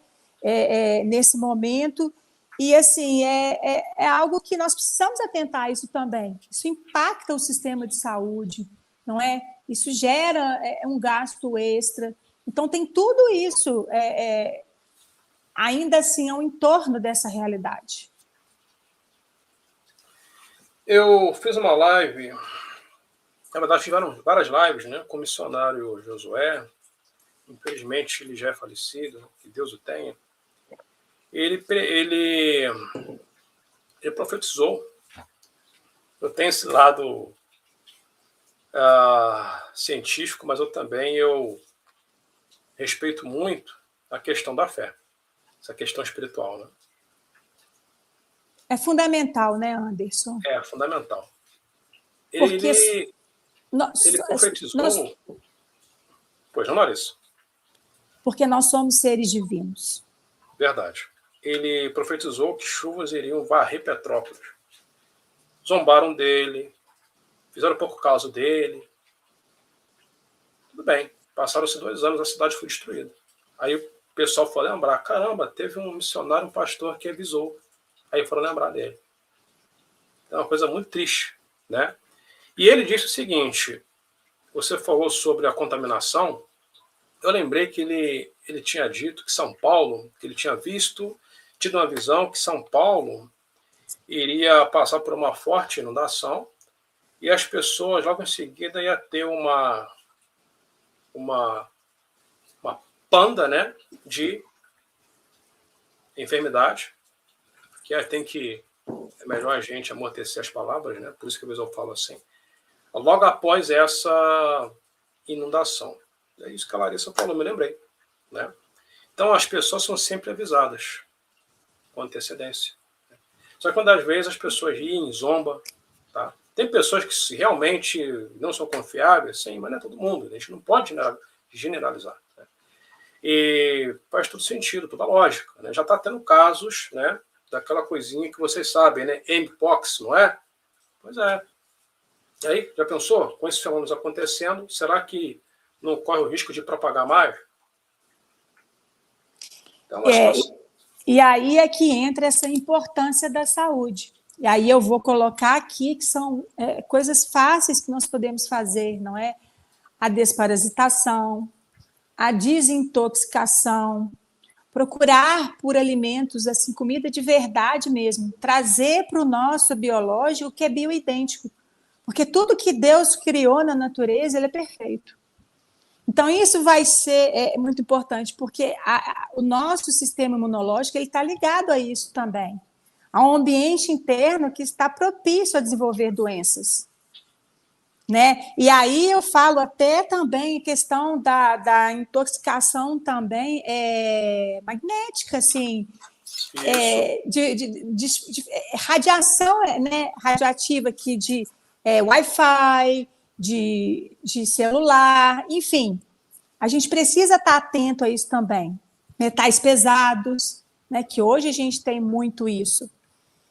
nesse momento. E, assim, é algo que nós precisamos atentar a isso também. Isso impacta o sistema de saúde, não é? Isso gera um gasto extra. Então, tem tudo isso, ainda assim, ao entorno dessa realidade. Eu fiz uma live, na verdade, tiveram várias lives, né, com o missionário Josué. Infelizmente, ele já é falecido, que Deus o tenha. Ele profetizou. Eu tenho esse lado científico, mas eu respeito muito a questão da fé, essa questão espiritual, né? É fundamental, né, Anderson? É fundamental. Porque ele profetizou... Pois não, Larissa? Porque nós somos seres divinos. Verdade. Ele profetizou que chuvas iriam varrer Petrópolis. Zombaram dele, fizeram pouco caso dele. Tudo bem. Passaram-se 2 anos, a cidade foi destruída. Aí o pessoal foi lembrar, caramba, teve um missionário, um pastor que avisou. Aí foram lembrar dele. É uma coisa muito triste, né? E ele disse o seguinte, você falou sobre a contaminação, eu lembrei que ele tinha dito que São Paulo, que ele tinha tido uma visão que São Paulo iria passar por uma forte inundação e as pessoas logo em seguida ia ter uma panda, né, de enfermidade, que é melhor a gente amortecer as palavras, né? Por isso que às vezes eu falo assim. Logo após essa inundação. É isso que a Larissa falou, me lembrei, né? Então as pessoas são sempre avisadas com antecedência. Só que quando às vezes as pessoas riem, zombam, tá? Tem pessoas que realmente não são confiáveis, sim, mas não é todo mundo. A gente não pode generalizar. Né? E faz todo sentido, toda lógica. Né? Já está tendo casos, né, daquela coisinha que vocês sabem, né? Mpox, não é? Pois é. E aí, já pensou? Com esses fenômenos acontecendo, será que não corre o risco de propagar mais? Então, e aí é que entra essa importância da saúde. E aí eu vou colocar aqui que são coisas fáceis que nós podemos fazer, não é? A desparasitação, a desintoxicação, procurar por alimentos, assim, comida de verdade mesmo, trazer para o nosso biológico o que é bioidêntico. Porque tudo que Deus criou na natureza, ele é perfeito. Então, isso vai ser muito importante, porque o nosso sistema imunológico está ligado a isso também. A um ambiente interno que está propício a desenvolver doenças. Né? E aí eu falo até também a questão da intoxicação também magnética, assim, de radiação, né, radioativa aqui de Wi-Fi, de celular, enfim. A gente precisa estar atento a isso também. Metais pesados, né, que hoje a gente tem muito isso.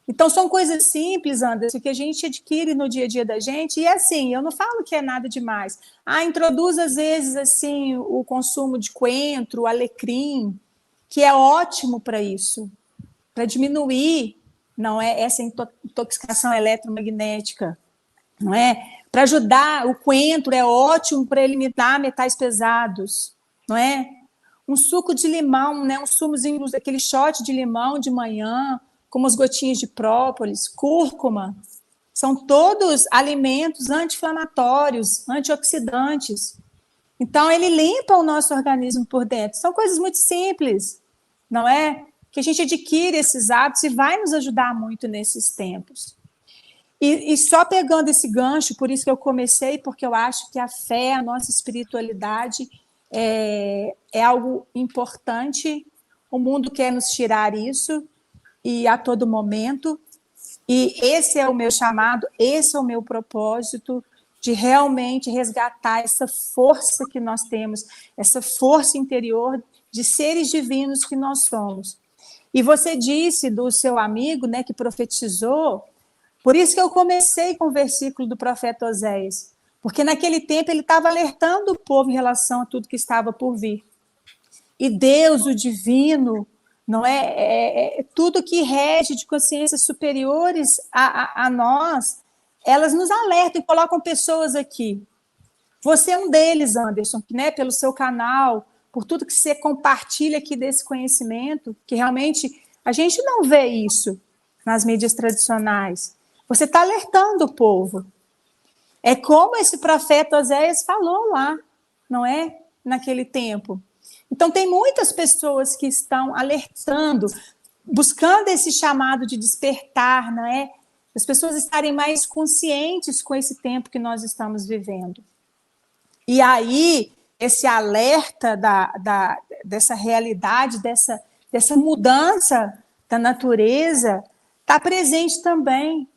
Então, são coisas simples, Anderson, que a gente adquire no dia a dia da gente. E, assim, eu não falo que é nada demais. Introduz, às vezes, assim, o consumo de coentro, alecrim, que é ótimo para isso, para diminuir, não é, essa intoxicação eletromagnética, não é? Para ajudar, o coentro é ótimo para eliminar metais pesados, não é? Um suco de limão, né? Um sumozinho, aquele shot de limão de manhã, com umas gotinhas de própolis, cúrcuma, são todos alimentos anti-inflamatórios, antioxidantes. Então, ele limpa o nosso organismo por dentro. São coisas muito simples, não é? Que a gente adquire esses hábitos e vai nos ajudar muito nesses tempos. E só pegando esse gancho, por isso que eu comecei, porque eu acho que a fé, a nossa espiritualidade é algo importante. O mundo quer nos tirar isso, e a todo momento, e esse é o meu chamado, esse é o meu propósito, de realmente resgatar essa força que nós temos, essa força interior de seres divinos que nós somos. E você disse do seu amigo, né, que profetizou, por isso que eu comecei com o versículo do profeta Oséias, Porque naquele tempo ele estava alertando o povo em relação a tudo que estava por vir. E Deus, o divino, não é tudo que rege de consciências superiores a nós, elas nos alertam e colocam pessoas aqui. Você é um deles, Anderson, né, pelo seu canal, por tudo que você compartilha aqui desse conhecimento, que realmente a gente não vê isso nas mídias tradicionais. Você está alertando o povo. É como esse profeta Oséias falou lá, não é? Naquele tempo. Então, tem muitas pessoas que estão alertando, buscando esse chamado de despertar, não é? As pessoas estarem mais conscientes com esse tempo que nós estamos vivendo. E aí, esse alerta dessa realidade, dessa mudança da natureza, está presente também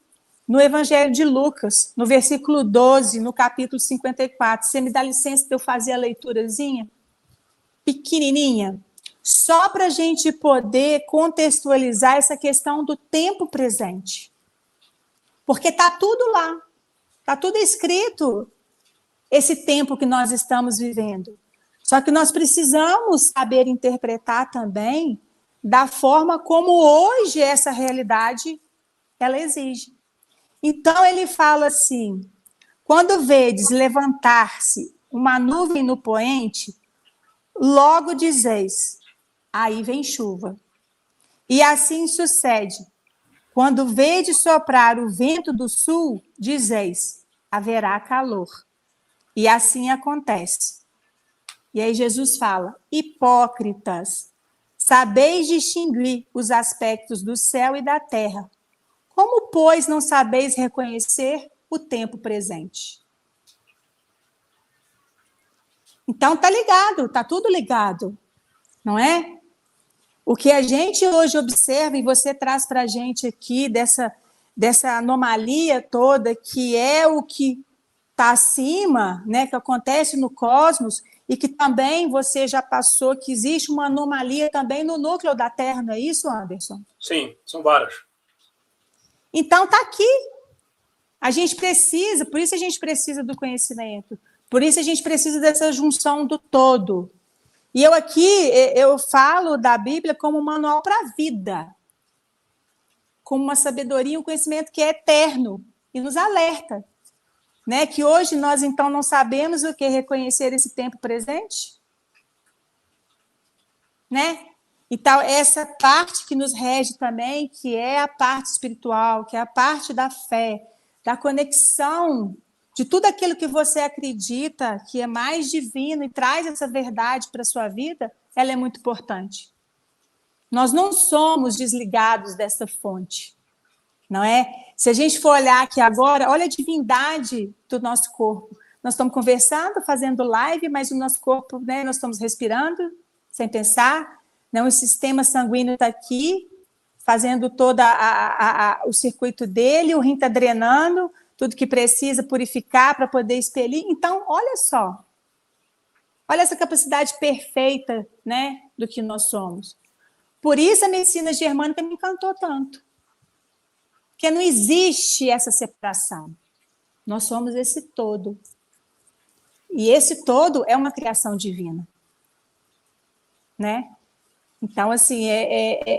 no Evangelho de Lucas, no versículo 12, no capítulo 54. Você me dá licença de eu fazer a leiturazinha? Pequenininha, só para a gente poder contextualizar essa questão do tempo presente. Porque está tudo lá, está tudo escrito, esse tempo que nós estamos vivendo. Só que nós precisamos saber interpretar também da forma como hoje essa realidade ela exige. Então ele fala assim: quando vedes levantar-se uma nuvem no poente, logo dizeis, aí vem chuva. E assim sucede. Quando vedes soprar o vento do sul, dizeis, haverá calor. E assim acontece. E aí Jesus fala, hipócritas, sabeis distinguir os aspectos do céu e da terra. Como, pois, não sabeis reconhecer o tempo presente? Então, tá ligado, tá tudo ligado, não é? O que a gente hoje observa, e você traz para a gente aqui, dessa anomalia toda, que é o que está acima, né, que acontece no cosmos, e que também você já passou, que existe uma anomalia também no núcleo da Terra, não é isso, Anderson? Sim, são várias. Então, está aqui. A gente precisa, por isso a gente precisa do conhecimento, por isso a gente precisa dessa junção do todo. E eu falo da Bíblia como um manual para a vida, como uma sabedoria, um conhecimento que é eterno e nos alerta, né? Que hoje nós, então, não sabemos o que reconhecer esse tempo presente, né? Então, essa parte que nos rege também, que é a parte espiritual, que é a parte da fé, da conexão de tudo aquilo que você acredita que é mais divino e traz essa verdade para a sua vida, ela é muito importante. Nós não somos desligados dessa fonte, não é? Se a gente for olhar aqui agora, olha a divindade do nosso corpo. Nós estamos conversando, fazendo live, mas o nosso corpo, né, nós estamos respirando, sem pensar, não, o sistema sanguíneo está aqui, fazendo todo o circuito dele, o rim está drenando, tudo que precisa purificar para poder expelir. Então, olha só. Olha essa capacidade perfeita, né, do que nós somos. Por isso a medicina germânica me encantou tanto. Porque não existe essa separação. Nós somos esse todo. E esse todo é uma criação divina. Né? Então, assim,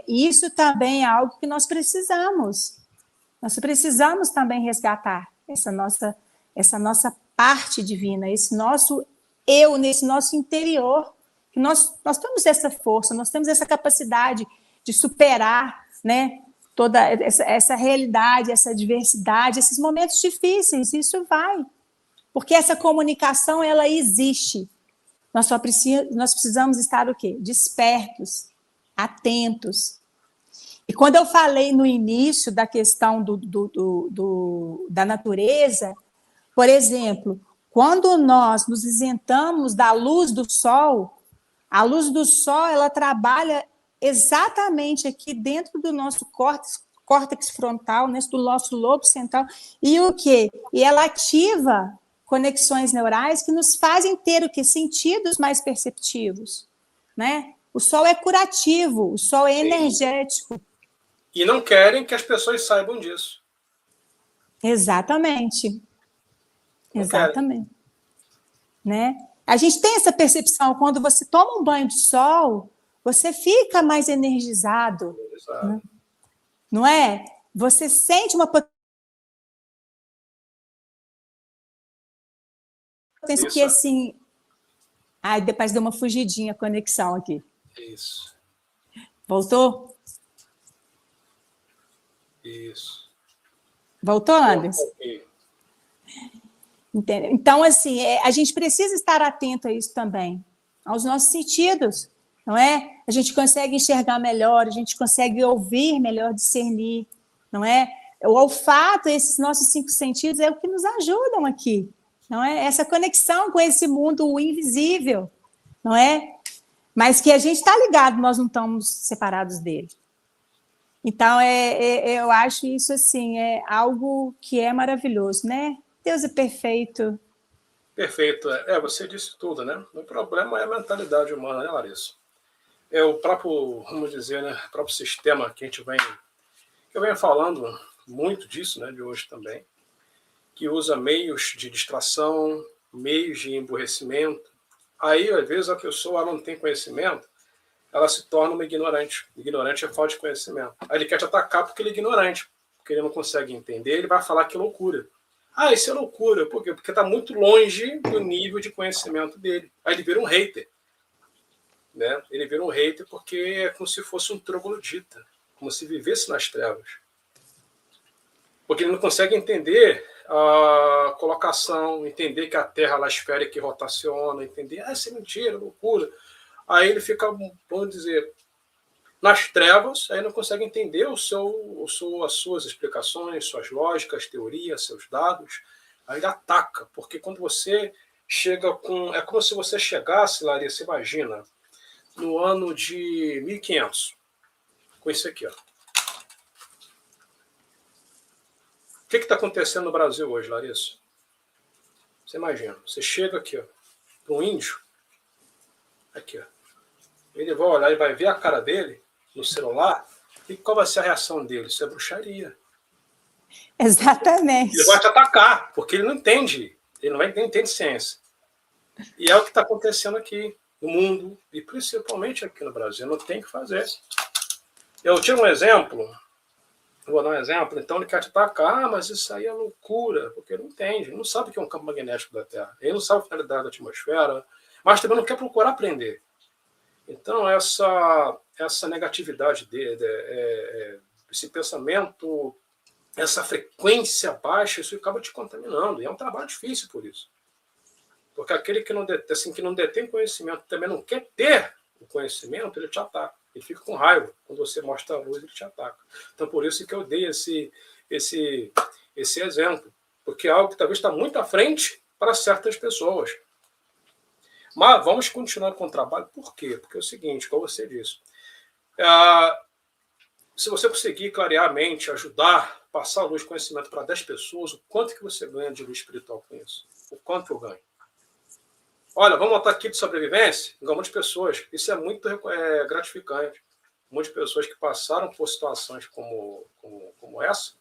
isso também é algo que nós precisamos. Nós precisamos também resgatar essa nossa parte divina, esse nosso eu, nesse nosso interior. Nós temos essa força, nós temos essa capacidade de superar, né, toda essa realidade, essa diversidade, esses momentos difíceis, isso vai. Porque essa comunicação, ela existe. Nós precisamos estar o quê? Despertos, atentos. E quando eu falei no início da questão da natureza, por exemplo, quando nós nos isentamos da luz do sol, a luz do sol ela trabalha exatamente aqui dentro do nosso córtex frontal, né, do nosso lobo central, e o quê? E ela ativa conexões neurais que nos fazem ter o quê? Sentidos mais perceptivos, né? O sol é curativo, o sol é energético. E não querem que as pessoas saibam disso. Exatamente. Exatamente. Né? A gente tem essa percepção, quando você toma um banho de sol, você fica mais energizado, né? Não é? Você sente uma potência que, assim... Ai, depois deu uma fugidinha a conexão aqui. Isso. Voltou? Isso. Voltou, Anderson? Entendeu? Então, assim, a gente precisa estar atento a isso também, aos nossos sentidos, não é? A gente consegue enxergar melhor, a gente consegue ouvir melhor, discernir, não é? O olfato, esses nossos 5 sentidos, é o que nos ajudam aqui, não é? Essa conexão com esse mundo invisível, não é? Mas que a gente está ligado, nós não estamos separados dele. Então, eu acho isso, assim, é algo que é maravilhoso, né? Deus é perfeito. Perfeito. Você disse tudo, né? O problema é a mentalidade humana, né, Larissa? É o próprio, vamos dizer, né, o próprio sistema que eu venho falando muito disso, né, de hoje também, que usa meios de distração, meios de emburrecimento. Aí, às vezes, a pessoa não tem conhecimento, ela se torna uma ignorante. Ignorante é falta de conhecimento. Aí ele quer te atacar porque ele é ignorante, porque ele não consegue entender, ele vai falar que é loucura. Ah, isso é loucura. Por quê? Porque está muito longe do nível de conhecimento dele. Aí ele vira um hater. Né? Ele vira um hater porque é como se fosse um troglodita, como se vivesse nas trevas. Porque ele não consegue entender a colocação, entender que a Terra ela esfera e que rotaciona, entender, isso é mentira, loucura. Aí ele fica, vamos dizer, nas trevas, aí não consegue entender as suas explicações, suas lógicas, teorias, seus dados. Aí ele ataca, porque quando você chega com... É como se você chegasse, Larissa, imagina, no ano de 1500, com isso aqui, ó. O que está acontecendo no Brasil hoje, Larissa? Você imagina, você chega aqui, ó, para um índio, aqui, ó. Ele vai olhar e vai ver a cara dele no celular, e qual vai ser a reação dele? Isso é bruxaria. Exatamente. Ele vai te atacar, porque ele não entende, ele não entende ciência. E é o que está acontecendo aqui no mundo, e principalmente aqui no Brasil, não tem o que fazer. Eu tiro um exemplo, vou dar um exemplo, então ele quer te atacar, mas isso aí é loucura, porque ele não entende, ele não sabe o que é um campo magnético da Terra, ele não sabe a finalidade da atmosfera, mas também não quer procurar aprender. Então, essa negatividade dele, esse pensamento, essa frequência baixa, isso acaba te contaminando. E é um trabalho difícil por isso. Porque aquele que não detém conhecimento, também não quer ter o conhecimento, ele te ataca. Ele fica com raiva. Quando você mostra a luz, ele te ataca. Então, por isso que eu dei esse exemplo. Porque é algo que talvez está muito à frente para certas pessoas. Mas vamos continuar com o trabalho. Por quê? Porque é o seguinte, como você disse, se você conseguir clarear a mente, ajudar, passar a luz de conhecimento para 10 pessoas, o quanto que você ganha de luz espiritual com isso? O quanto eu ganho? Olha, vamos botar aqui de sobrevivência, um monte de pessoas. Isso é muito gratificante. Um monte de pessoas que passaram por situações como essa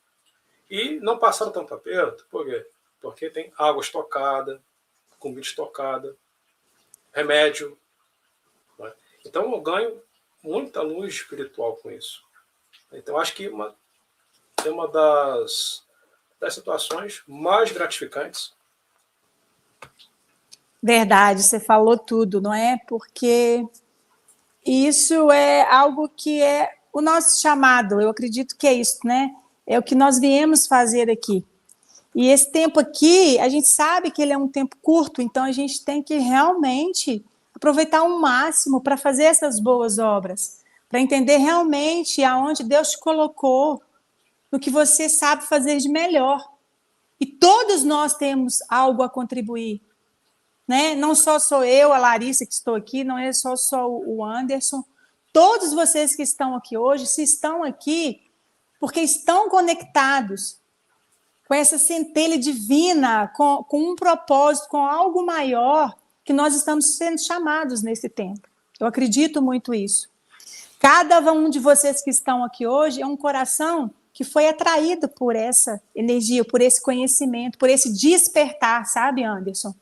e não passaram tanto aperto. Por quê? Porque tem água estocada, comida estocada, remédio. Né? Então, eu ganho muita luz espiritual com isso. Então, acho que é uma das situações mais gratificantes. Verdade, você falou tudo, não é? Porque isso é algo que é o nosso chamado, eu acredito que é isso, né? É o que nós viemos fazer aqui. E esse tempo aqui, a gente sabe que ele é um tempo curto, então a gente tem que realmente aproveitar ao máximo para fazer essas boas obras, para entender realmente aonde Deus te colocou, no que você sabe fazer de melhor. E todos nós temos algo a contribuir, né? Não só sou eu, a Larissa, que estou aqui, não é só o Anderson. Todos vocês que estão aqui hoje, se estão aqui porque estão conectados com essa centelha divina, com um propósito, com algo maior que nós estamos sendo chamados nesse tempo. Eu acredito muito nisso. Cada um de vocês que estão aqui hoje é um coração que foi atraído por essa energia, por esse conhecimento, por esse despertar, sabe, Anderson?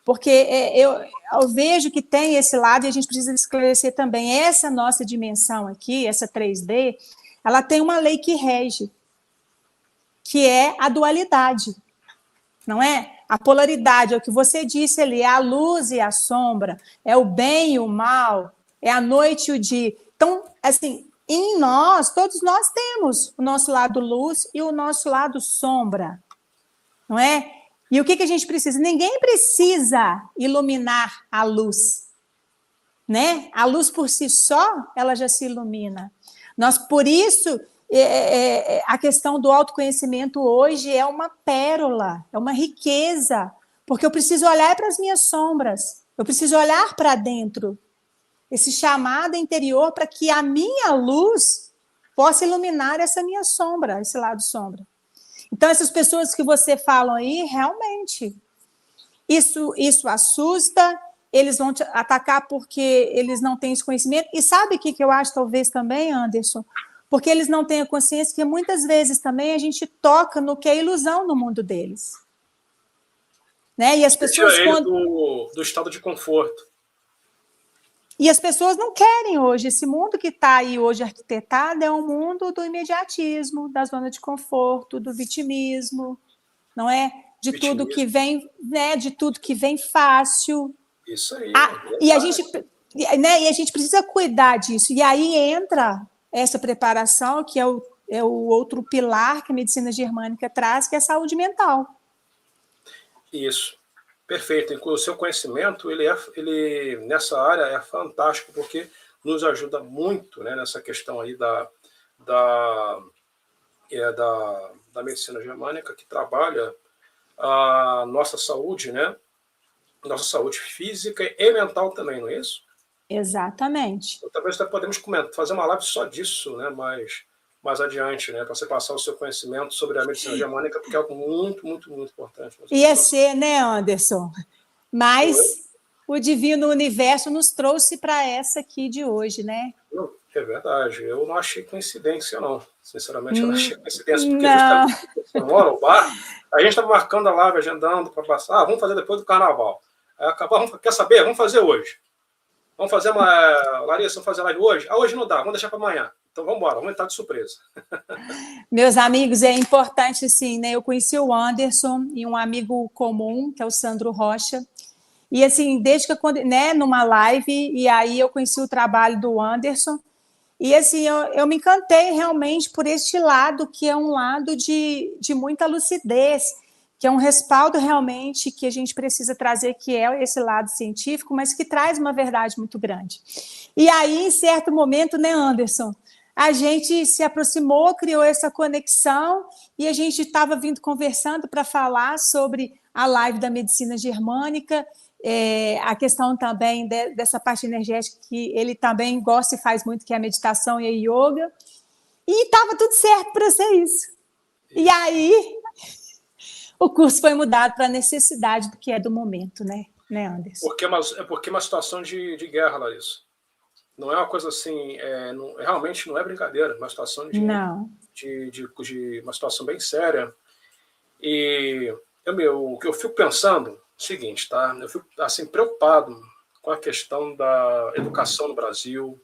Porque eu vejo que tem esse lado e a gente precisa esclarecer também. Essa nossa dimensão aqui, essa 3D, ela tem uma lei que rege, que é a dualidade, não é? A polaridade, é o que você disse ali, é a luz e a sombra, é o bem e o mal, é a noite e o dia. Então, assim, em nós, todos nós temos o nosso lado luz e o nosso lado sombra, não é? E o que a gente precisa? Ninguém precisa iluminar a luz, né? A luz por si só, ela já se ilumina. Por isso, a questão do autoconhecimento hoje é uma pérola, é uma riqueza, porque eu preciso olhar para as minhas sombras, eu preciso olhar para dentro, esse chamado interior para que a minha luz possa iluminar essa minha sombra, esse lado sombra. Então, essas pessoas que você fala aí, realmente, isso assusta, eles vão te atacar porque eles não têm esse conhecimento. E sabe o que eu acho, talvez, também, Anderson? Porque eles não têm a consciência que muitas vezes também a gente toca no que é ilusão no mundo deles. Né? E as pessoas... Tira ele do estado de conforto. E as pessoas não querem hoje. Esse mundo que está aí hoje arquitetado é um mundo do imediatismo, da zona de conforto, do vitimismo, não é? De tudo que vem, né? De tudo que vem fácil. Isso aí. E a gente precisa cuidar disso. E aí entra essa preparação, que é o outro pilar que a medicina germânica traz, que é a saúde mental. Isso. Perfeito. O seu conhecimento, ele nessa área é fantástico, porque nos ajuda muito, né, nessa questão aí da medicina germânica, que trabalha a nossa saúde, né? Nossa saúde física e mental também, não é isso? Exatamente. Então, talvez podemos fazer uma live só disso, né? Mais adiante, né? Para você passar o seu conhecimento sobre a medicina germânica, porque é algo muito, muito, muito importante. Ia ser, né, Anderson? Mas o divino universo nos trouxe para essa aqui de hoje, né? É verdade. Eu não achei coincidência, não. Sinceramente, eu não achei coincidência. Porque não. Justamente você mora no bar, a gente estava marcando a live, agendando para passar. Vamos fazer depois do carnaval. Aí quer saber? Vamos fazer hoje. Vamos fazer Larissa, vamos fazer live hoje? Hoje não dá, vamos deixar para amanhã. Então vamos embora, vamos entrar de surpresa. Meus amigos, é importante, sim, né? Eu conheci o Anderson e um amigo comum, que é o Sandro Rocha. E assim, desde que eu, né, numa live, e aí eu conheci o trabalho do Anderson. E assim, eu me encantei realmente por este lado, que é um lado de muita lucidez, que é um respaldo realmente que a gente precisa trazer, que é esse lado científico, mas que traz uma verdade muito grande. E aí, em certo momento, né, Anderson, a gente se aproximou, criou essa conexão, e a gente estava vindo conversando para falar sobre a live da medicina germânica, a questão também dessa parte energética que ele também gosta e faz muito, que é a meditação e a yoga, e estava tudo certo para ser isso. E aí o curso foi mudado para a necessidade do que é do momento, né Anderson? Porque é uma situação de guerra, Larissa. Não é uma coisa assim, realmente não é brincadeira, é uma situação de uma situação bem séria. E o que eu fico pensando é o seguinte, tá? Eu fico assim preocupado com a questão da educação no Brasil,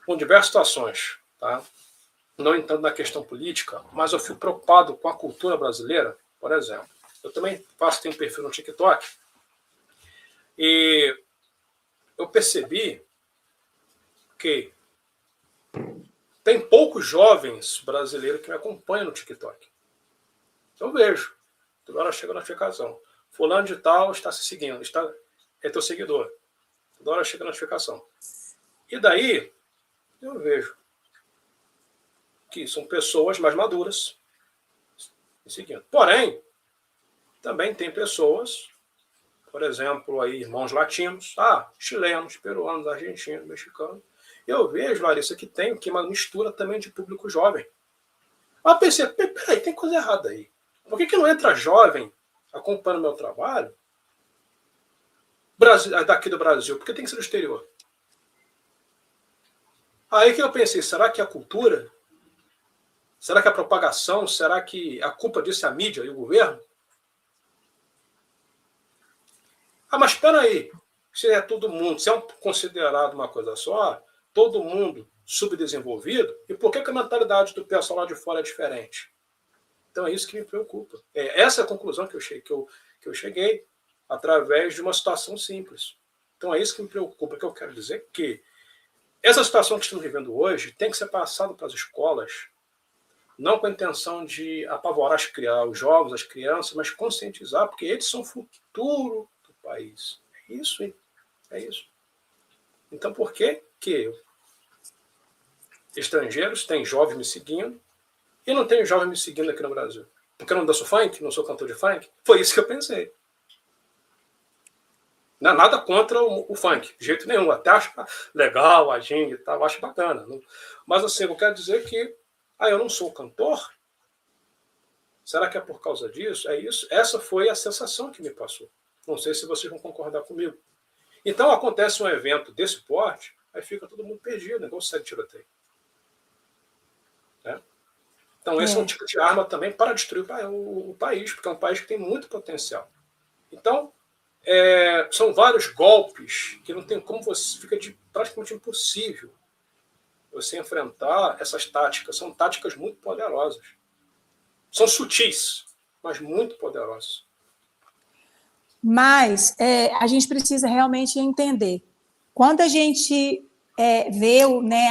com diversas situações, tá? Não entrando na questão política, mas eu fico preocupado com a cultura brasileira, por exemplo. Eu também tenho um perfil no TikTok, e eu percebi que tem poucos jovens brasileiros que me acompanham no TikTok. Eu vejo. Toda hora chega a notificação. Fulano de tal está se seguindo, é teu seguidor. Toda hora chega a notificação. E daí, eu vejo que são pessoas mais maduras me seguindo. Porém, também tem pessoas, por exemplo, aí, irmãos latinos, chilenos, peruanos, argentinos, mexicanos. Eu vejo, Larissa, que tem uma mistura também de público jovem. Eu pensei, peraí, tem coisa errada aí. Por que não entra jovem acompanhando o meu trabalho daqui do Brasil? Porque tem que ser do exterior. Aí que eu pensei, será que a cultura Será que a propagação, será que a culpa disso é a mídia e o governo? Ah, mas espera aí, se é todo mundo, se é considerado uma coisa só, todo mundo subdesenvolvido, e por que a mentalidade do pessoal lá de fora é diferente? Então é isso que me preocupa. Essa é a conclusão que eu cheguei através de uma situação simples. Então é isso que me preocupa, que eu quero dizer que essa situação que estamos vivendo hoje tem que ser passada para as escolas, não com a intenção de apavorar os jovens, as crianças, mas conscientizar, porque eles são o futuro do país. É isso, hein? É isso. Então, por que estrangeiros têm jovens me seguindo e não tem jovens me seguindo aqui no Brasil? Porque eu não danço funk, não sou cantor de funk? Foi isso que eu pensei. Não é nada contra o funk, de jeito nenhum. Até acho legal, a ginga e tal, acho bacana. Mas assim, eu quero dizer que eu não sou cantor? Será que é por causa disso? É isso? Essa foi a sensação que me passou. Não sei se vocês vão concordar comigo. Então acontece um evento desse porte, aí fica todo mundo perdido, igual segue tiroteio. Né? Então esse é um tipo de arma também para destruir o país, porque é um país que tem muito potencial. Então, são vários golpes que não tem como você, fica praticamente impossível você enfrentar essas táticas. São táticas muito poderosas. São sutis, mas muito poderosas. Mas a gente precisa realmente entender. Quando a gente vê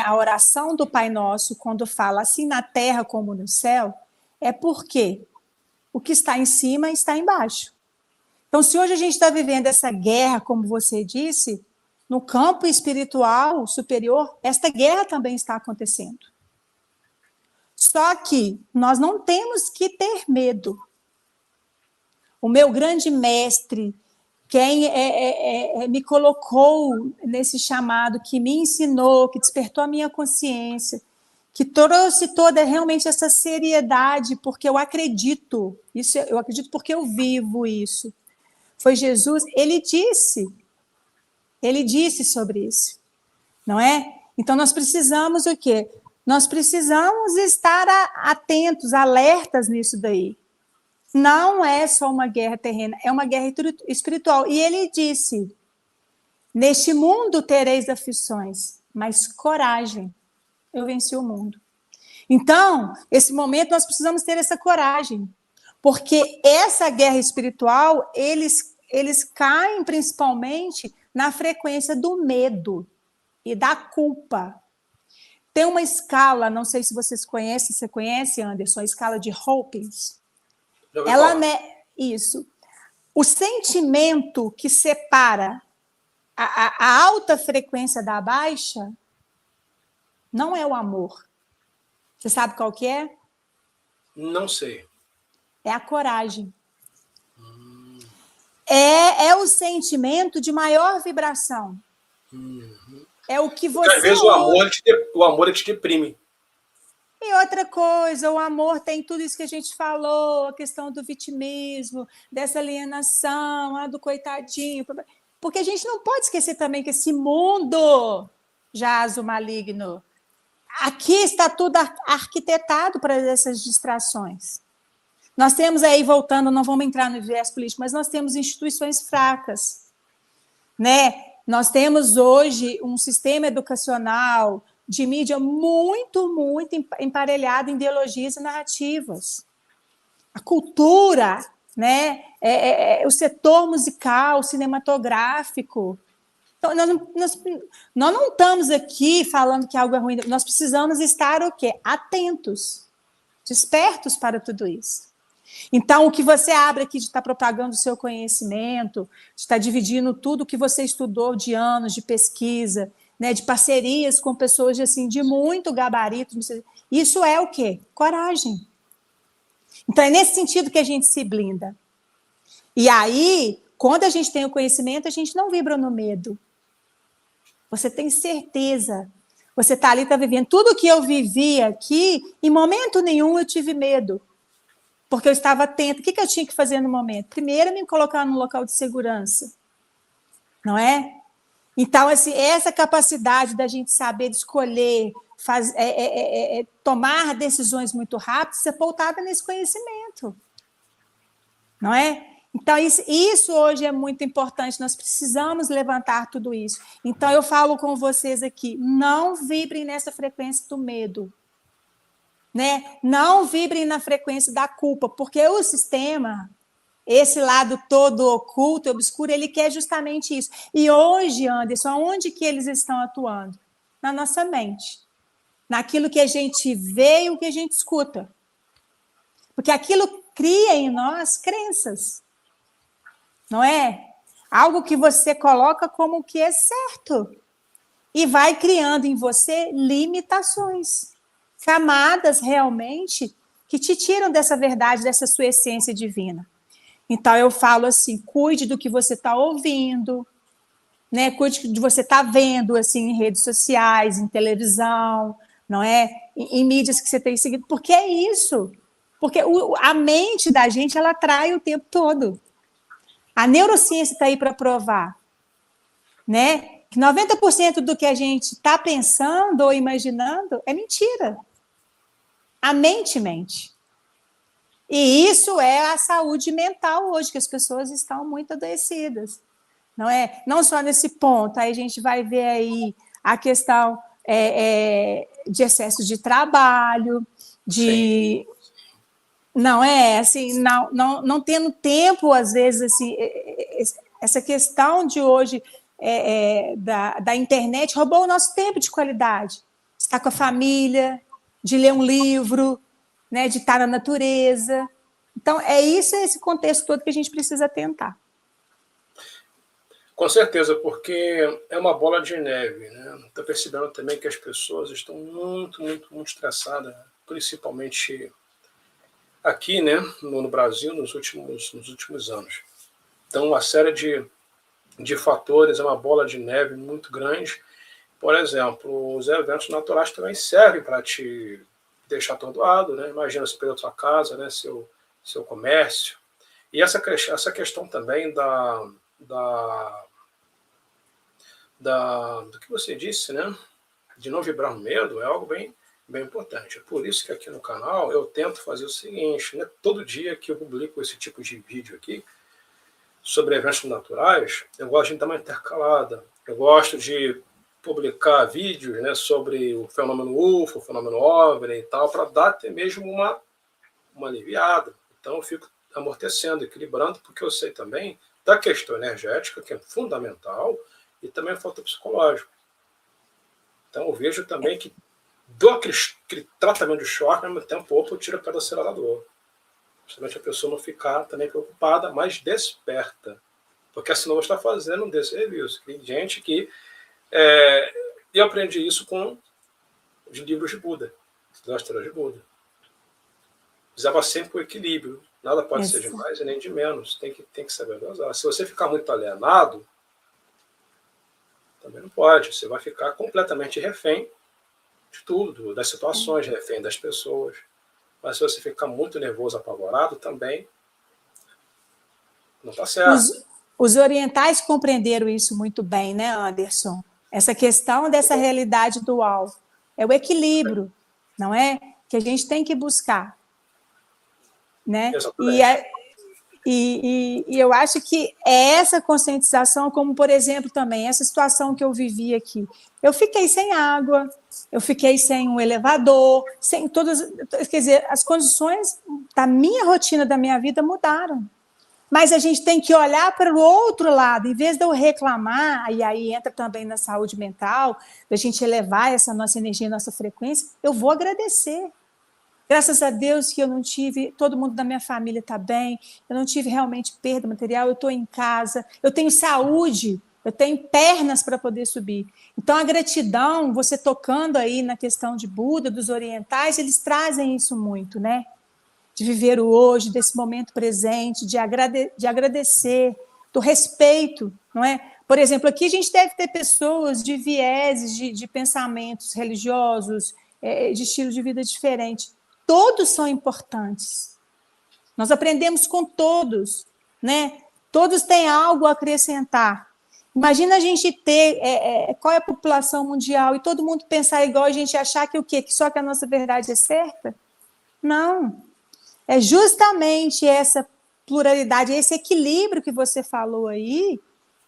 a oração do Pai Nosso, quando fala assim na terra como no céu, é porque o que está em cima está embaixo. Então, se hoje a gente está vivendo essa guerra, como você disse, no campo espiritual superior, esta guerra também está acontecendo. Só que nós não temos que ter medo. O meu grande mestre, quem me colocou nesse chamado, que me ensinou, que despertou a minha consciência, que trouxe toda realmente essa seriedade, porque eu acredito porque eu vivo isso. Foi Jesus, ele disse sobre isso, não é? Então nós precisamos o quê? Nós precisamos estar atentos, alertas nisso daí. Não é só uma guerra terrena, é uma guerra espiritual. E ele disse: neste mundo tereis aflições, mas coragem, eu venci o mundo. Então, esse momento nós precisamos ter essa coragem, porque essa guerra espiritual, eles caem principalmente na frequência do medo e da culpa. Tem uma escala, não sei se vocês conhecem, você conhece, Anderson, a escala de Hawkins? Isso. O sentimento que separa a alta frequência da baixa não é o amor. Você sabe qual que é? Não sei. É a coragem. É o sentimento de maior vibração. É o que você... Porque, às vezes o amor te deprime. E outra coisa, o amor tem tudo isso que a gente falou, a questão do vitimismo, dessa alienação, do coitadinho. Porque a gente não pode esquecer também que esse mundo jaz o maligno. Aqui está tudo arquitetado para essas distrações. Nós temos aí, voltando, não vamos entrar no viés político, mas nós temos instituições fracas, né? Nós temos hoje um sistema educacional de mídia muito, muito emparelhado em ideologias e narrativas. A cultura, né? O setor musical, cinematográfico. Então, nós não estamos aqui falando que algo é ruim, nós precisamos estar o quê? Atentos, despertos para tudo isso. Então, o que você abre aqui de estar propagando o seu conhecimento, de estar dividindo tudo que você estudou de anos de pesquisa, né, de parcerias com pessoas de muito gabarito, isso é o quê? Coragem. Então, é nesse sentido que a gente se blinda. E aí, quando a gente tem o conhecimento, a gente não vibra no medo. Você tem certeza. Você está ali, está vivendo. Tudo que eu vivi aqui, em momento nenhum eu tive medo. Porque eu estava atenta. O que eu tinha que fazer no momento? Primeiro, me colocar num local de segurança. Não é? Então, assim, essa capacidade da gente saber escolher, tomar decisões muito rápidas, é pautada nesse conhecimento, não é? Então, isso hoje é muito importante, nós precisamos levantar tudo isso. Então, eu falo com vocês aqui, não vibrem nessa frequência do medo, né? Não vibrem na frequência da culpa, porque o sistema, esse lado todo oculto, obscuro, ele quer justamente isso. E hoje, Anderson, onde que eles estão atuando? Na nossa mente. Naquilo que a gente vê e o que a gente escuta. Porque aquilo cria em nós crenças. Não é? Algo que você coloca como que é certo. E vai criando em você limitações. Camadas realmente que te tiram dessa verdade, dessa sua essência divina. Então, eu falo assim, cuide do que você está ouvindo, né? Cuide do que você está vendo assim, em redes sociais, em televisão, não é? Em mídias que você tem seguido, porque é isso. Porque a mente da gente, ela atrai o tempo todo. A neurociência está aí para provar, né? Que 90% do que a gente está pensando ou imaginando é mentira. A mente mente. E isso é a saúde mental hoje, que as pessoas estão muito adoecidas. Não é? Não só nesse ponto, aí a gente vai ver aí a questão de excesso de trabalho, de... Sim. Não é assim, não tendo tempo, às vezes, assim, essa questão de hoje da internet roubou o nosso tempo de qualidade. Estar com a família, de ler um livro, né, de estar na natureza. Então, esse contexto todo que a gente precisa tentar. Com certeza, porque é uma bola de neve, né? Estou percebendo também que as pessoas estão muito, muito, muito estressadas, principalmente aqui, né, no Brasil, nos últimos anos. Então, uma série de fatores, é uma bola de neve muito grande. Por exemplo, os eventos naturais também servem para te deixar atordoado, né? Imagina você perder a sua casa, né, seu comércio. E essa questão também do que você disse, né, de não vibrar no medo, é algo bem importante. É por isso que aqui no canal eu tento fazer o seguinte, né, todo dia que eu publico esse tipo de vídeo aqui sobre eventos naturais, eu gosto de dar uma intercalada. Eu gosto de publicar vídeos, né, sobre o fenômeno UFO, o fenômeno OVNI e tal, para dar até mesmo uma aliviada. Então eu fico amortecendo, equilibrando, porque eu sei também da questão energética, que é fundamental, e também a falta psicológica. Então eu vejo também que dou aquele tratamento de choque, ao mesmo tempo, eu tiro o pé do acelerador. Justamente a pessoa não ficar também preocupada, mas desperta. Porque senão você está fazendo um desserviço. Tem gente que... eu aprendi isso com os livros de Buda, das histórias de Buda. Usava sempre o equilíbrio. Nada pode ser de mais e nem de menos. Tem que saber dosar. Se você ficar muito alienado, também não pode. Você vai ficar completamente refém de tudo, das situações, refém das pessoas. Mas se você ficar muito nervoso, apavorado, também não está certo. Os orientais compreenderam isso muito bem, né, Anderson? Essa questão dessa realidade dual. É o equilíbrio, não é? Que a gente tem que buscar. Né? E eu acho que é essa conscientização, como, por exemplo, também essa situação que eu vivi aqui. Eu fiquei sem água, eu fiquei sem um elevador, sem todas... Quer dizer, as condições da minha rotina, da minha vida mudaram. Mas a gente tem que olhar para o outro lado, em vez de eu reclamar, e aí entra também na saúde mental, da gente elevar essa nossa energia, nossa frequência, eu vou agradecer. Graças a Deus que eu não tive, todo mundo da minha família está bem, eu não tive realmente perda material, eu estou em casa, eu tenho saúde, eu tenho pernas para poder subir. Então, a gratidão, você tocando aí na questão de Buda, dos orientais, eles trazem isso muito, né? De viver o hoje, desse momento presente, de agradecer, do respeito, não é? Por exemplo, aqui a gente deve ter pessoas de vieses, de pensamentos religiosos, de estilo de vida diferente. Todos são importantes. Nós aprendemos com todos, né? Todos têm algo a acrescentar. Imagina a gente ter qual é a população mundial e todo mundo pensar igual, a gente achar que o quê? Que só que a nossa verdade é certa? Não. É justamente essa pluralidade, esse equilíbrio que você falou aí,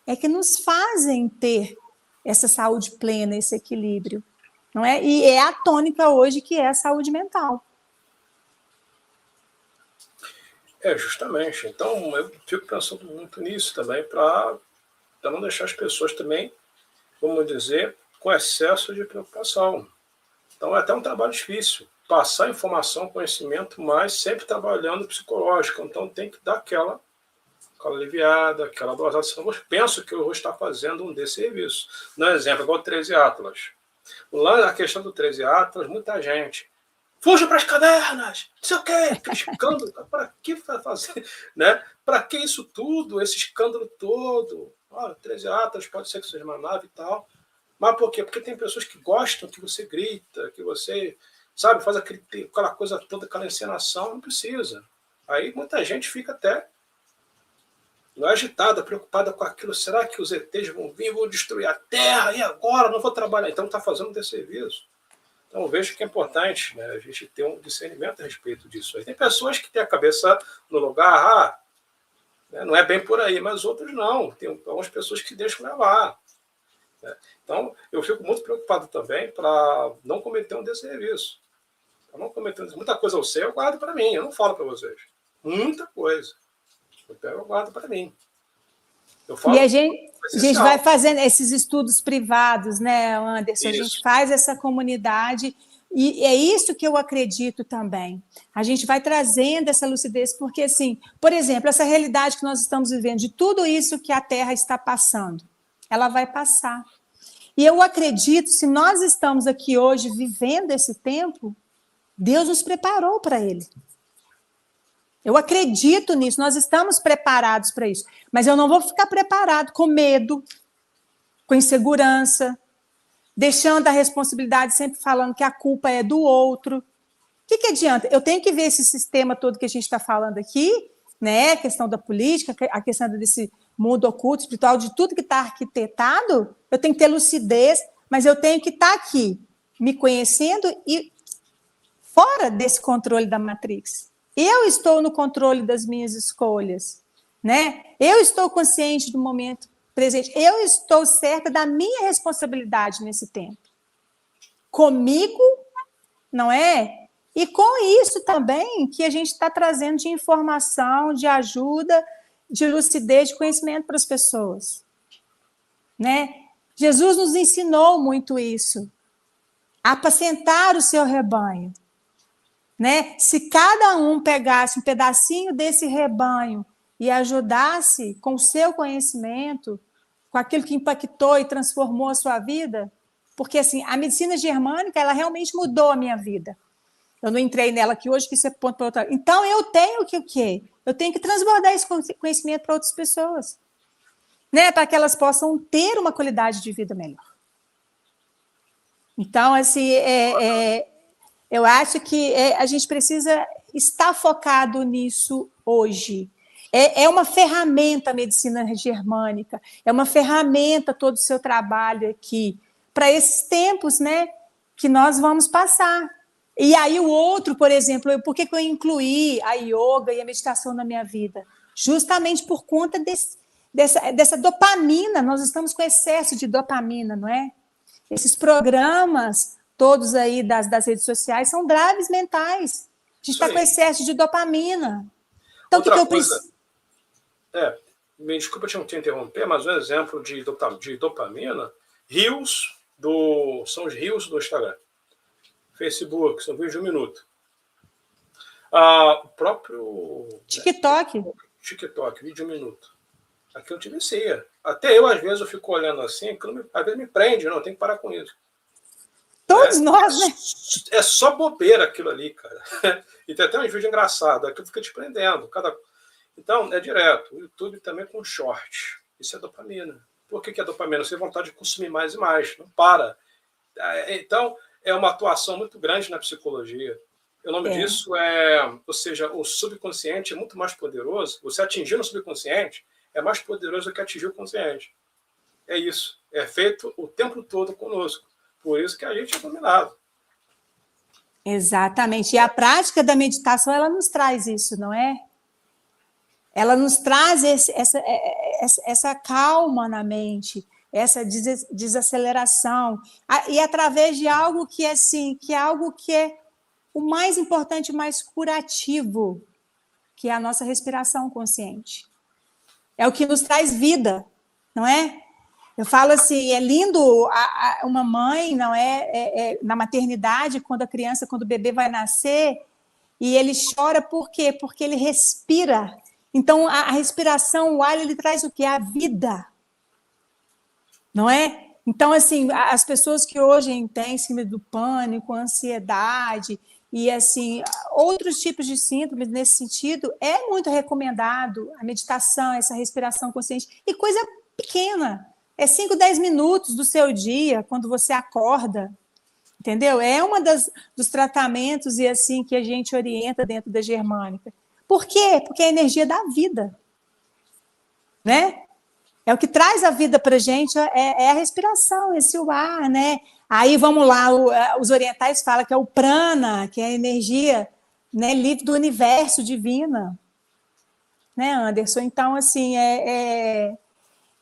é que nos fazem ter essa saúde plena, esse equilíbrio. Não é? E é a tônica hoje que é a saúde mental. Justamente. Então, eu fico pensando muito nisso também, para não deixar as pessoas também, vamos dizer, com excesso de preocupação. Então, é até um trabalho difícil. Passar informação, conhecimento, mas sempre trabalhando psicológico. Então, tem que dar aquela aliviada, aquela dosada. Senão, eu penso que eu vou estar fazendo um desserviço. No exemplo, igual o 13 Atlas. Lá, a questão do 13 Atlas, muita gente fuja para as cavernas, não sei o quê, escândalo, para que fazer, né? Para que isso tudo, esse escândalo todo? 13 Atlas, pode ser que seja uma nave e tal, mas por quê? Porque tem pessoas que gostam que você grita, que você, sabe, faz aquela coisa toda, aquela encenação, não precisa. Aí muita gente fica até agitada, preocupada com aquilo. Será que os ETs vão vir, vão destruir a Terra, e agora? Não vou trabalhar. Então está fazendo um desserviço. Então, eu vejo que é importante, né, a gente ter um discernimento a respeito disso. Aí tem pessoas que têm a cabeça no lugar, né, não é bem por aí, mas outros não. Tem algumas pessoas que deixam levar. Né? Então, eu fico muito preocupado também para não cometer um desserviço. Para não cometer muita coisa eu sei, eu guardo para mim, eu não falo para vocês. Muita coisa. Eu guardo para mim. Eu falo E a gente vai fazendo esses estudos privados, né, Anderson? Isso. A gente faz essa comunidade e é isso que eu acredito também. A gente vai trazendo essa lucidez, porque, assim, por exemplo, essa realidade que nós estamos vivendo, de tudo isso que a Terra está passando, ela vai passar. E eu acredito, se nós estamos aqui hoje vivendo esse tempo, Deus nos preparou para ele. Eu acredito nisso, nós estamos preparados para isso. Mas eu não vou ficar preparado com medo, com insegurança, deixando a responsabilidade sempre falando que a culpa é do outro. O que adianta? Eu tenho que ver esse sistema todo que a gente está falando aqui, né? A questão da política, a questão desse mundo oculto, espiritual, de tudo que está arquitetado. Eu tenho que ter lucidez, mas eu tenho que estar aqui, me conhecendo e fora desse controle da Matrix. Eu estou no controle das minhas escolhas, né? Eu estou consciente do momento presente. Eu estou certa da minha responsabilidade nesse tempo. Comigo, não é? E com isso também que a gente está trazendo de informação, de ajuda, de lucidez, de conhecimento para as pessoas, né? Jesus nos ensinou muito isso. Apacentar o seu rebanho. Né? Se cada um pegasse um pedacinho desse rebanho e ajudasse com o seu conhecimento, com aquilo que impactou e transformou a sua vida, porque assim, a medicina germânica, ela realmente mudou a minha vida. Eu não entrei nela aqui hoje, que isso é ponto para outra. Então, eu tenho que o quê? Eu tenho que transbordar esse conhecimento para outras pessoas, né? Para que elas possam ter uma qualidade de vida melhor. Então, assim, eu acho que a gente precisa estar focado nisso hoje. É uma ferramenta a medicina germânica, é uma ferramenta todo o seu trabalho aqui, para esses tempos, né, que nós vamos passar. E aí o outro, por exemplo, por que eu incluí a yoga e a meditação na minha vida? Justamente por conta dessa dopamina, nós estamos com excesso de dopamina, não é? Esses programas todos aí das redes sociais são drives mentais. A gente está com excesso de dopamina. Então, outra o que eu preciso? Me desculpa te interromper, mas um exemplo de dopamina, são os rios do Instagram. Facebook, são vídeos de 1 minuto. O próprio TikTok, vídeo de 1 minuto. Aquilo te vicia. Até eu, às vezes, eu fico olhando assim, aquilo às vezes me prende, não, eu tenho que parar com isso. Todos nós, né? É só bobeira aquilo ali, cara. E tem até um vídeo engraçado, aquilo fica te prendendo. Então, é direto. O YouTube também com short. Isso é dopamina. Por que é dopamina? Você tem vontade de consumir mais e mais. Não para. Então, é uma atuação muito grande na psicologia. O nome disso ou seja, o subconsciente é muito mais poderoso. Você atingir o subconsciente é mais poderoso do que atingir o consciente. é isso. É feito o tempo todo conosco. Por isso que a gente é dominado. Exatamente. E a prática da meditação, ela nos traz isso, não é? Ela nos traz essa calma na mente, essa desaceleração, e através de algo que é assim, que é algo que é o mais importante, o mais curativo, que é a nossa respiração consciente. É o que nos traz vida, não é? Eu falo assim, é lindo uma mãe, não é, na maternidade, quando o bebê vai nascer, e ele chora por quê? Porque ele respira. Então, a respiração, o ar, ele traz o quê? A vida. Não é? Então, assim, as pessoas que hoje têm síndrome do pânico, ansiedade e, assim, outros tipos de síndromes nesse sentido, é muito recomendado a meditação, essa respiração consciente. E coisa pequena. É 5, 10 minutos do seu dia, quando você acorda, entendeu? É dos tratamentos e assim que a gente orienta dentro da germânica. Por quê? Porque é a energia da vida, né? É o que traz a vida para a gente, é a respiração, esse o ar, né? Aí vamos lá, os orientais falam que é o prana, que é a energia, né, livre do universo divina, né, Anderson? Então, assim,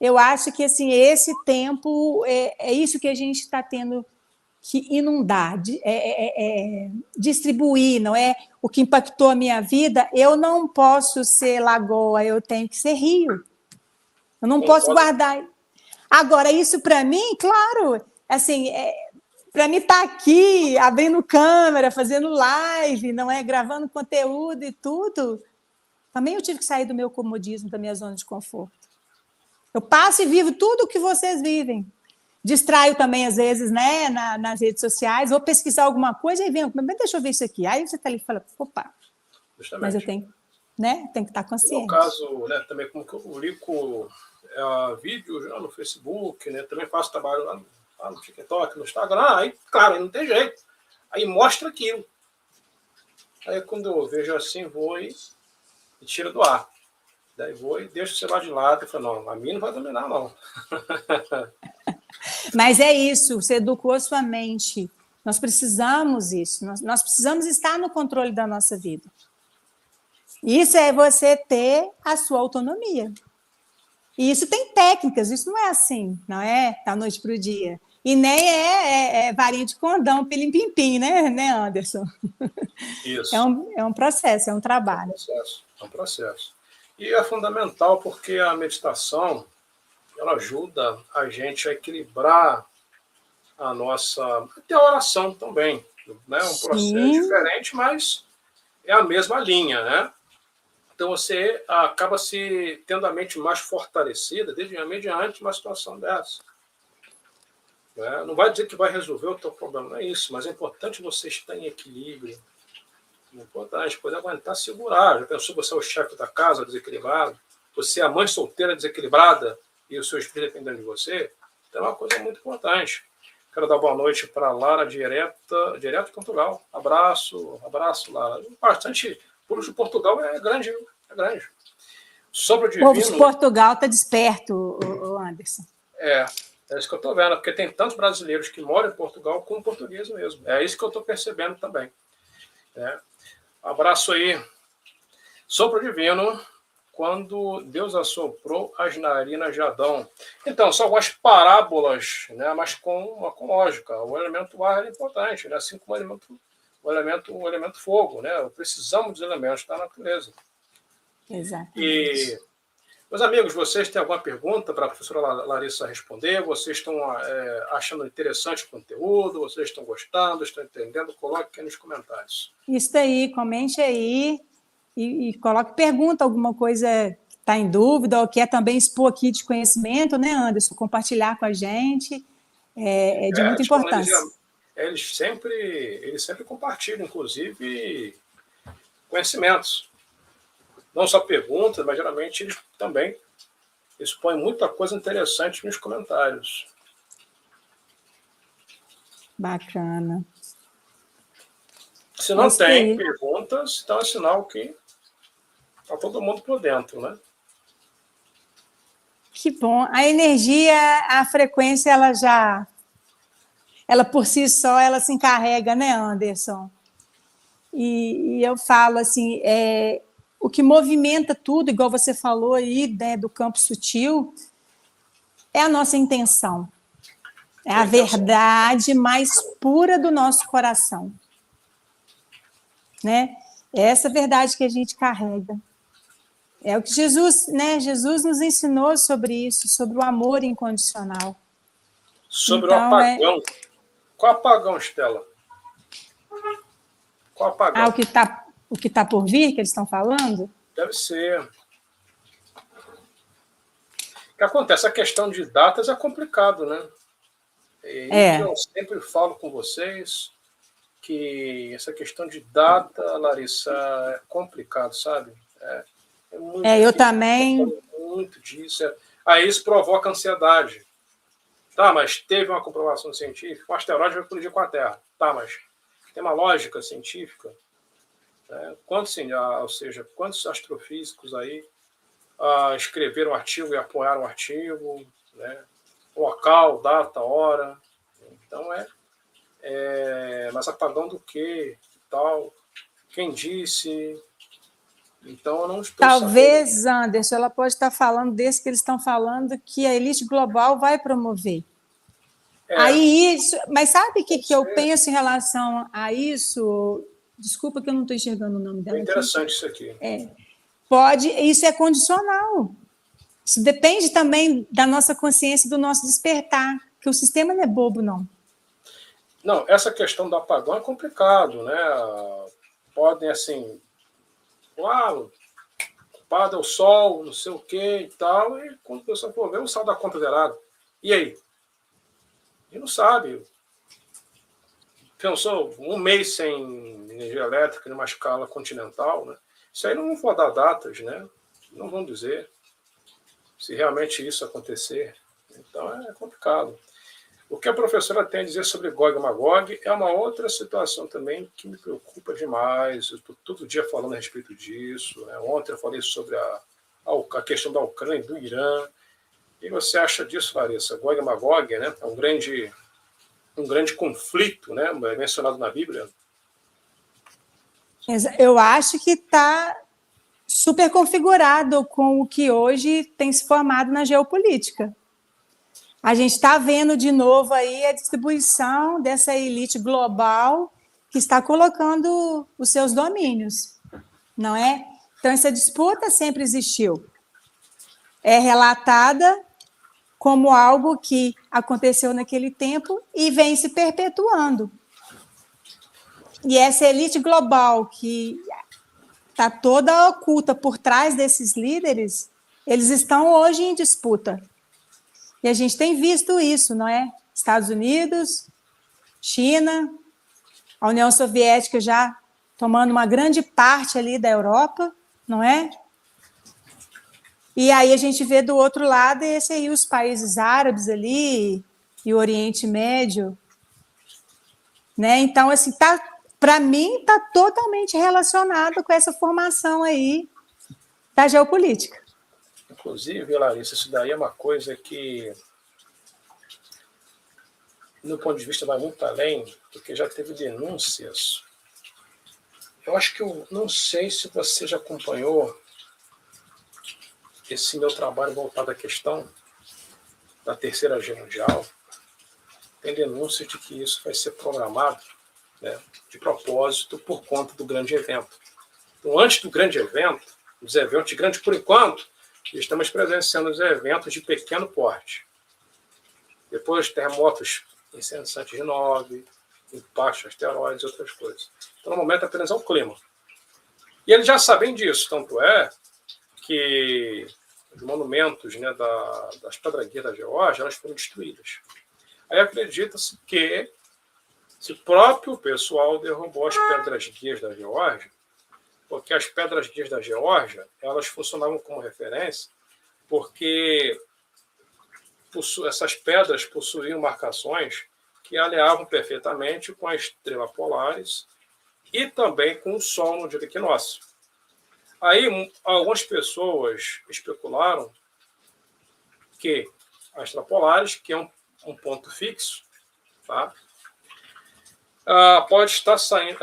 eu acho que assim esse tempo é isso que a gente está tendo que inundar, distribuir, não é? O que impactou a minha vida, eu não posso ser lagoa, eu tenho que ser rio. Eu não posso guardar. Agora, isso para mim, claro, assim, para mim estar aqui, abrindo câmera, fazendo live, não é? Gravando conteúdo e tudo, também eu tive que sair do meu comodismo, da minha zona de conforto. Eu passo e vivo tudo o que vocês vivem. Distraio também, às vezes, né, nas redes sociais, vou pesquisar alguma coisa e venho, deixa eu ver isso aqui. Aí você está ali e fala, opa, justamente. Mas eu tenho, né, tenho que estar consciente. No caso, né, também como que eu publico vídeos no Facebook, né, também faço trabalho lá no TikTok, no Instagram, aí, claro, aí não tem jeito. Aí mostra aquilo. Aí quando eu vejo assim, vou e tiro do ar. Daí vou e deixo o celular de lado e falo, não, a mim não vai dominar, não. Mas é isso, você educou a sua mente. Nós precisamos isso, nós precisamos estar no controle da nossa vida. Isso é você ter a sua autonomia. E isso tem técnicas, isso não é assim, não é da noite para o dia. E nem é varinha de condão, pilim-pim-pim, né, Anderson? Isso. É um processo, é um trabalho. É um processo. E é fundamental porque a meditação, ela ajuda a gente a equilibrar a nossa... Até a oração também, né? É um processo diferente, mas é a mesma linha, né? Então você acaba se tendo a mente mais fortalecida mediante uma situação dessa. Né? Não vai dizer que vai resolver o teu problema, não é isso, mas é importante você estar em equilíbrio. É importante, poder aguentar segurar. Já pensou você é o chefe da casa desequilibrado? Você é a mãe solteira desequilibrada e o seu espírito dependendo de você? Então é uma coisa muito importante. Quero dar boa noite para a Lara, direto de Portugal. Abraço, Lara. Bastante. O povo de Portugal é grande, é grande. Sobre o divino... O povo de Portugal está desperto, Anderson. É isso que eu estou vendo, porque tem tantos brasileiros que moram em Portugal como português mesmo. É isso que eu estou percebendo também. Abraço aí. Sopro divino, quando Deus assoprou as narinas de Adão. Então, são algumas parábolas, né, mas com lógica. O elemento ar é importante, né, assim como o elemento fogo. Né, precisamos dos elementos da natureza. Exatamente. E, meus amigos, vocês têm alguma pergunta para a professora Larissa responder? Vocês estão achando interessante o conteúdo? Vocês estão gostando? Estão entendendo? Coloque aqui nos comentários. Isso aí, comente aí e coloque pergunta, alguma coisa que está em dúvida ou quer também expor aqui de conhecimento, né, Anderson? Compartilhar com a gente é de muita importância. Eles sempre compartilham, inclusive, conhecimentos. Não só perguntas, mas geralmente eles também expõem muita coisa interessante nos comentários. Bacana. Se não tem perguntas, então é sinal que está todo mundo por dentro, né? Que bom. A energia, a frequência, ela por si só, ela se encarrega, né, Anderson? E eu falo assim, o que movimenta tudo, igual você falou aí, né, do campo sutil, é a nossa intenção. É a verdade mais pura do nosso coração. Né? É essa verdade que a gente carrega. É o que Jesus, né? Jesus nos ensinou sobre isso, sobre o amor incondicional. Sobre então, o apagão. Qual apagão, Estela? Qual apagão? O que tá por vir, que eles estão falando? Deve ser. O que acontece? A questão de datas é complicado, né? E eu sempre falo com vocês que essa questão de data, Larissa, é complicado, sabe? Muito eu também. Muito disso. Aí isso provoca ansiedade. Tá, mas teve uma comprovação científica, um asteroide vai colidir com a Terra. Tá, mas tem uma lógica científica? Né? Quantos astrofísicos aí escreveram um artigo e apoiaram o artigo? Né? Local, data, hora. Então mas apagão do quê? Tal. Quem disse? Então eu não estou Talvez, sabendo. Anderson, ela pode estar falando desse que eles estão falando que a elite global vai promover. Aí isso, mas sabe o que eu penso em relação a isso? Desculpa que eu não estou enxergando o nome dela. É interessante aqui. Isso aqui. Isso é condicional. Isso depende também da nossa consciência, do nosso despertar, que o sistema não é bobo, não. Não, essa questão do apagão é complicado, né? Podem, assim, o culpado é o sol, não sei o quê e tal, e quando a pessoa for ver, o sol da conta zerado. E aí? E não sabe. Pensou um mês sem energia elétrica numa escala continental, né? Isso aí não vão dar datas, né? Não vão dizer se realmente isso acontecer. Então é complicado. O que a professora tem a dizer sobre Gog e Magog é uma outra situação também que me preocupa demais. Eu estou todo dia falando a respeito disso. Né? Ontem eu falei sobre a questão da Ucrânia e do Irã. O que você acha disso, Larissa? Gog e Magog, né? É um grande conflito, né? Mencionado na Bíblia. Eu acho que está super configurado com o que hoje tem se formado na geopolítica. A gente está vendo de novo aí a distribuição dessa elite global que está colocando os seus domínios, não é? Então, essa disputa sempre existiu. É relatada como algo que aconteceu naquele tempo e vem se perpetuando. E essa elite global que está toda oculta por trás desses líderes, eles estão hoje em disputa. E a gente tem visto isso, não é? Estados Unidos, China, a União Soviética já tomando uma grande parte ali da Europa, não é? E aí a gente vê do outro lado esse aí, os países árabes ali e o Oriente Médio, né? Então, assim, para mim, está totalmente relacionado com essa formação aí da geopolítica. Inclusive, Larissa, isso daí é uma coisa que, no ponto de vista, vai muito além, porque já teve denúncias. Eu acho que eu não sei se você já acompanhou esse meu trabalho voltado à questão da Terceira Guerra Mundial. Tem denúncias de que isso vai ser programado, né, de propósito por conta do grande evento. Então, antes do grande evento, os eventos de grande, por enquanto, estamos presenciando os eventos de pequeno porte. Depois, terremotos em 109, impactos de asteroides e outras coisas. Então, no momento, apenas é o clima. E eles já sabem disso, tanto é que os monumentos, né, das pedras da Geórgia, elas foram destruídas. Aí acredita-se que esse próprio pessoal derrubou as pedras guias da Geórgia, porque as pedras guias da Geórgia, elas funcionavam como referência, porque essas pedras possuíam marcações que alinhavam perfeitamente com a estrela Polaris e também com o Sol no dia do equinócio. Aí, algumas pessoas especularam que as extrapolares, que é um ponto fixo, tá? Pode estar saindo,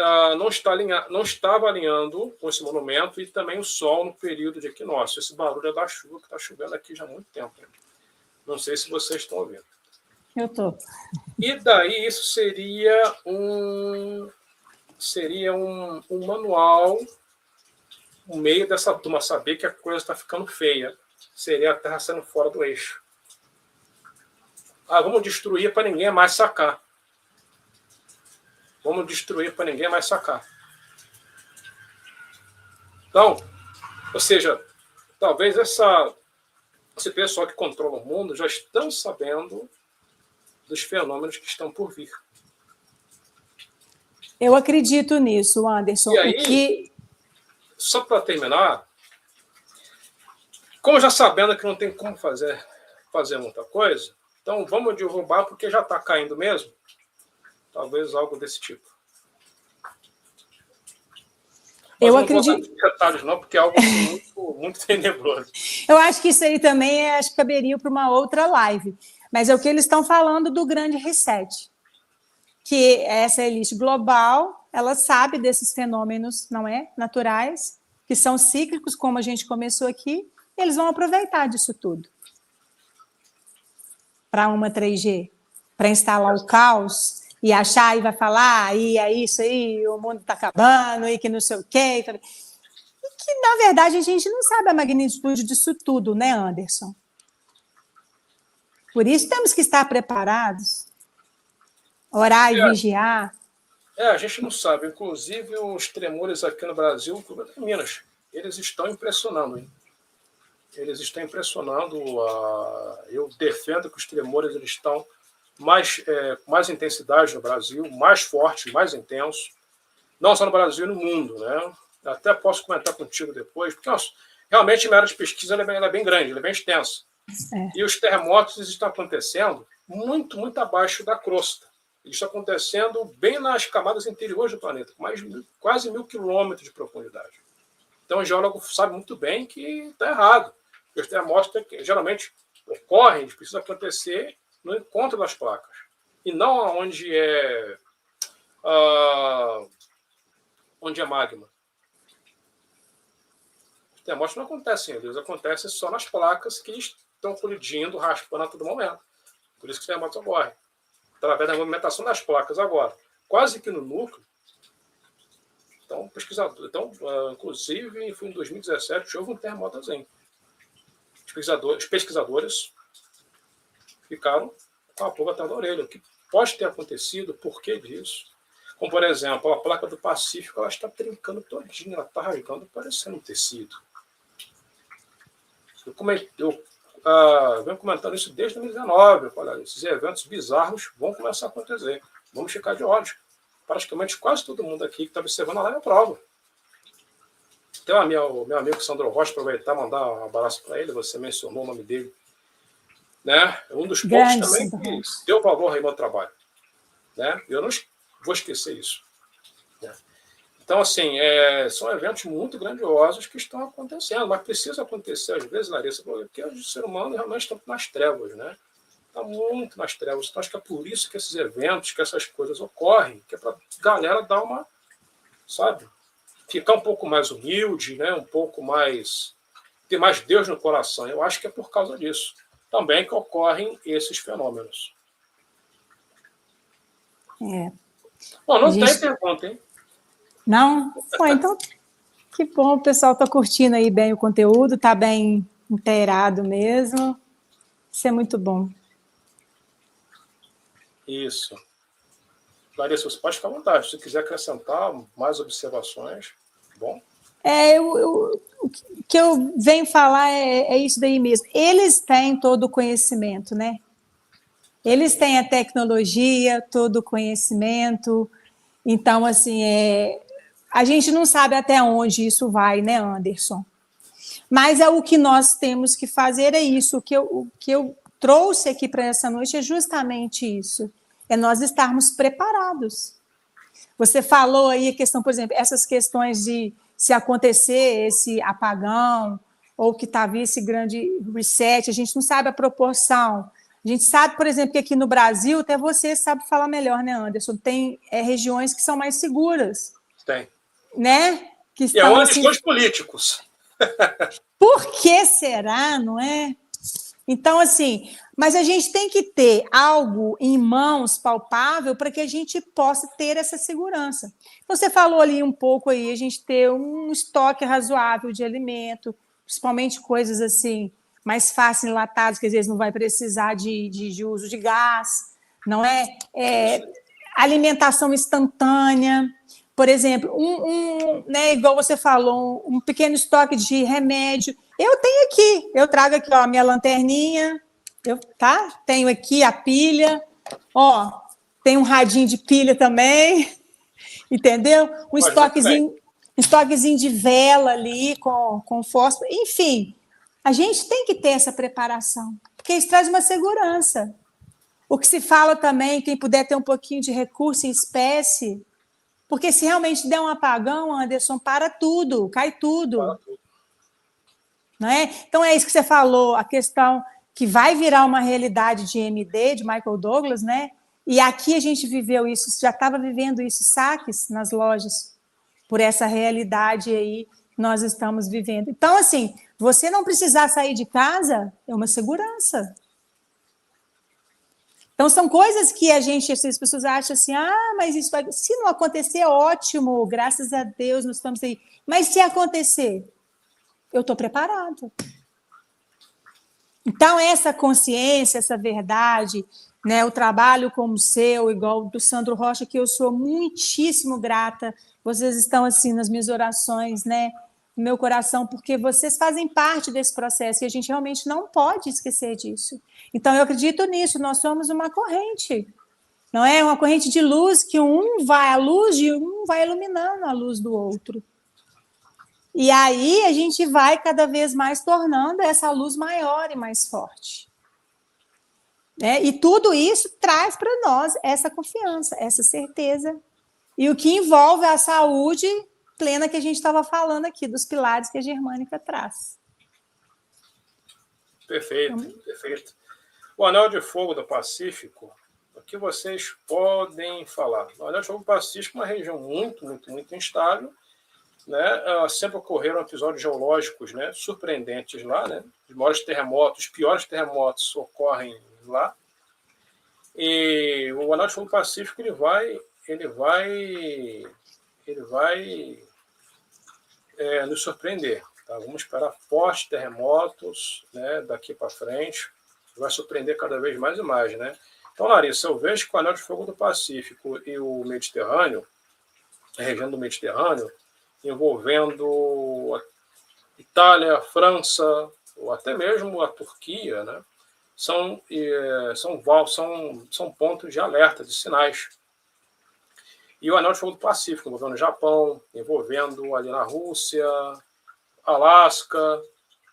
não estava alinhando com esse monumento, e também o Sol no período de equinócio. Esse barulho é da chuva, que está chovendo aqui já há muito tempo. Não sei se vocês estão ouvindo. Eu estou. E daí isso seria um manual, no meio dessa turma saber que a coisa está ficando feia. Seria a Terra saindo fora do eixo. Vamos destruir para ninguém mais sacar. Vamos destruir para ninguém mais sacar. Então, ou seja, talvez esse pessoal que controla o mundo já estão sabendo dos fenômenos que estão por vir. Eu acredito nisso, Anderson. E aí, só para terminar, como já sabendo que não tem como fazer muita coisa, então vamos derrubar porque já está caindo mesmo. Talvez algo desse tipo. Mas eu não acredito. Não vou dar detalhes, não, porque é algo muito, muito tenebroso. Eu acho que isso aí também acho que caberia para uma outra live. Mas é o que eles estão falando do grande reset. Que essa elite global, ela sabe desses fenômenos, não é? Naturais, que são cíclicos, como a gente começou aqui, e eles vão aproveitar disso tudo. Para uma 3G, para instalar o caos e achar e vai falar, e é isso aí, o mundo está acabando, e que não sei o quê. E que, na verdade, a gente não sabe a magnitude disso tudo, né, Anderson? Por isso temos que estar preparados, orar e vigiar. A gente não sabe. Inclusive, os tremores aqui no Brasil, em Minas, eles estão impressionando, hein? Eles estão impressionando. Eu defendo que os tremores eles estão com mais intensidade no Brasil, mais fortes, mais intensos, não só no Brasil, no mundo, né? Até posso comentar contigo depois, porque realmente a minha área de pesquisa ela é bem grande, ela é bem extensa. E os terremotos estão acontecendo muito, muito abaixo da crosta. Eles estão acontecendo bem nas camadas interiores do planeta, com quase 1.000 quilômetros de profundidade. Então o geólogo sabe muito bem que está errado. Os terremotos geralmente ocorrem, eles precisam acontecer no encontro das placas, e não onde é magma. Os terremotos não acontecem, eles acontecem só nas placas que estão colidindo, raspando a todo momento. Por isso que os terremotos ocorrem, através da movimentação das placas. Agora, quase que no núcleo. Então, inclusive, foi em 2017, houve um terremotozinho. Os pesquisadores ficaram com a pulga atrás da orelha. O que pode ter acontecido, por que disso? Como, por exemplo, a placa do Pacífico, ela está trincando todinha, ela está rasgando, parecendo um tecido. Eu venho comentando isso desde 2019. Eu falei, esses eventos bizarros vão começar a acontecer. Vamos ficar de olhos. Praticamente quase todo mundo aqui que está observando a live é prova. Tem o meu amigo Sandro Rocha, aproveitar e mandar um abraço para ele, você mencionou o nome dele. Né? É um dos poucos também que deu valor ao meu trabalho. Né? Eu não vou esquecer isso. Né? Então, assim, são eventos muito grandiosos que estão acontecendo, mas precisa acontecer às vezes, Larissa, porque o ser humano realmente está nas trevas, né? Está muito nas trevas. Então, acho que é por isso que esses eventos, que essas coisas ocorrem, que é para a galera dar uma, sabe, ficar um pouco mais humilde, né? Um pouco mais, ter mais Deus no coração. Eu acho que é por causa disso também que ocorrem esses fenômenos. Bom, não tem pergunta, hein? Não? Bom, então, que bom, o pessoal está curtindo aí bem o conteúdo, está bem inteirado mesmo. Isso é muito bom. Isso. Larissa, você pode ficar à vontade. Se quiser acrescentar mais observações, bom. O que eu venho falar é isso daí mesmo. Eles têm todo o conhecimento, né? Eles têm a tecnologia, todo o conhecimento. Então, assim, a gente não sabe até onde isso vai, né, Anderson? Mas o que nós temos que fazer é isso. O que eu trouxe aqui para essa noite é justamente isso. É nós estarmos preparados. Você falou aí a questão, por exemplo, essas questões de se acontecer esse apagão, ou que está esse grande reset, a gente não sabe a proporção. A gente sabe, por exemplo, que aqui no Brasil, até você sabe falar melhor, né, Anderson? Tem regiões que são mais seguras. Tem. Né? Que E é estão, onde assim, estão os políticos. Por que será, não é? Então, assim, mas a gente tem que ter algo em mãos palpável para que a gente possa ter essa segurança. Você falou ali um pouco aí, a gente ter um estoque razoável de alimento, principalmente coisas assim mais fáceis enlatadas, que às vezes não vai precisar de uso de gás, não é? Alimentação instantânea, por exemplo, né, igual você falou, um pequeno estoque de remédio. Eu tenho aqui, eu trago aqui, ó, a minha lanterninha, tá? Tenho aqui a pilha, ó, tem um radinho de pilha também, entendeu? Um estoquezinho de vela ali com fósforo, enfim. A gente tem que ter essa preparação, porque isso traz uma segurança. O que se fala também, quem puder ter um pouquinho de recurso em espécie, porque se realmente der um apagão, Anderson, para tudo, cai tudo. Não é? Então é isso que você falou, a questão que vai virar uma realidade de MD, de Michael Douglas, né? E aqui a gente viveu isso, já estava vivendo isso, saques nas lojas, por essa realidade aí que nós estamos vivendo. Então, assim, você não precisar sair de casa é uma segurança. Então, são coisas que as pessoas acham assim, mas isso vai... Se não acontecer, ótimo, graças a Deus, nós estamos aí. Mas se acontecer, eu estou preparado. Então, essa consciência, essa verdade, né, o trabalho como o seu, igual do Sandro Rocha, que eu sou muitíssimo grata, vocês estão assim nas minhas orações, né, no meu coração, porque vocês fazem parte desse processo e a gente realmente não pode esquecer disso. Então, eu acredito nisso, nós somos uma corrente, não é? Uma corrente de luz que a luz de um vai iluminando a luz do outro. E aí a gente vai cada vez mais tornando essa luz maior e mais forte. E tudo isso traz para nós essa confiança, essa certeza. E o que envolve a saúde plena que a gente estava falando aqui, dos pilares que a Germânica traz. Perfeito, perfeito. O Anel de Fogo do Pacífico, o que vocês podem falar? O Anel de Fogo do Pacífico é uma região muito, muito, muito instável, né? Sempre ocorreram episódios geológicos, né, surpreendentes lá, né? Os maiores terremotos, os piores terremotos ocorrem lá. E o Anel de Fogo do Pacífico ele vai nos surpreender. Tá? Vamos esperar fortes terremotos, né, daqui para frente. Vai surpreender cada vez mais e mais, né? Então, Larissa, eu vejo que o Anel de Fogo do Pacífico e o Mediterrâneo, a região do Mediterrâneo, envolvendo a Itália, França, ou até mesmo a Turquia, né? São pontos de alerta, de sinais. E o Anel de Fogo do Pacífico, envolvendo o Japão, envolvendo ali na Rússia, Alasca,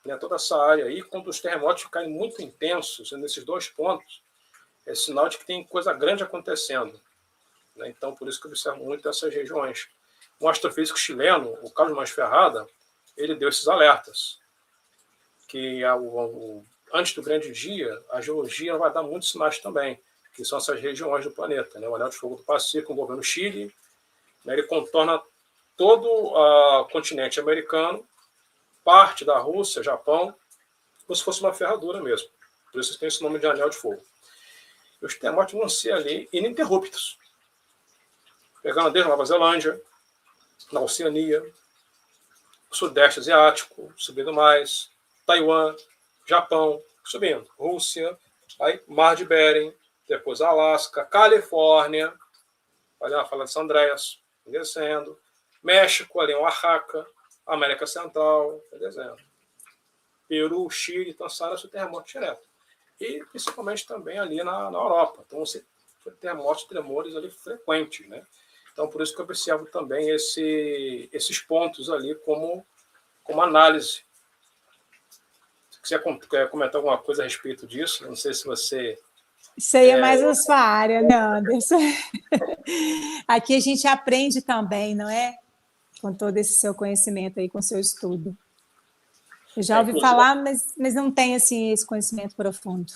né, toda essa área aí, quando os terremotos ficarem muito intensos nesses dois pontos, é sinal de que tem coisa grande acontecendo. Né? Então, por isso que eu observo muito essas regiões. Um astrofísico chileno, o Carlos Masferrada, ele deu esses alertas, que antes do grande dia, a geologia vai dar muitos sinais também, que são essas regiões do planeta. Né? O Anel de Fogo do Pacífico envolvendo o Chile, né? Ele contorna todo o continente americano, parte da Rússia, Japão, como se fosse uma ferradura mesmo. Por isso tem esse nome de Anel de Fogo. E os terremotos vão ser ali ininterruptos. Pegando desde Nova Zelândia, na Oceania, Sudeste Asiático, subindo mais, Taiwan, Japão, subindo, Rússia, aí Mar de Bering, depois Alasca, Califórnia, olha lá, fala de San Andreas, descendo, México, ali em Oaxaca, América Central, descendo, Peru, Chile, então essa área é terremoto direto. E principalmente também ali na Europa. Então você terremotos, tremores ali frequentes, né? Então por isso que eu observo também esses pontos ali como análise. Se você quer comentar alguma coisa a respeito disso, não sei se você... Isso aí é mais a sua área, né, Anderson? Aqui a gente aprende também, não é? Com todo esse seu conhecimento aí, com o seu estudo. Eu já ouvi falar, mas não tenho assim, esse conhecimento profundo.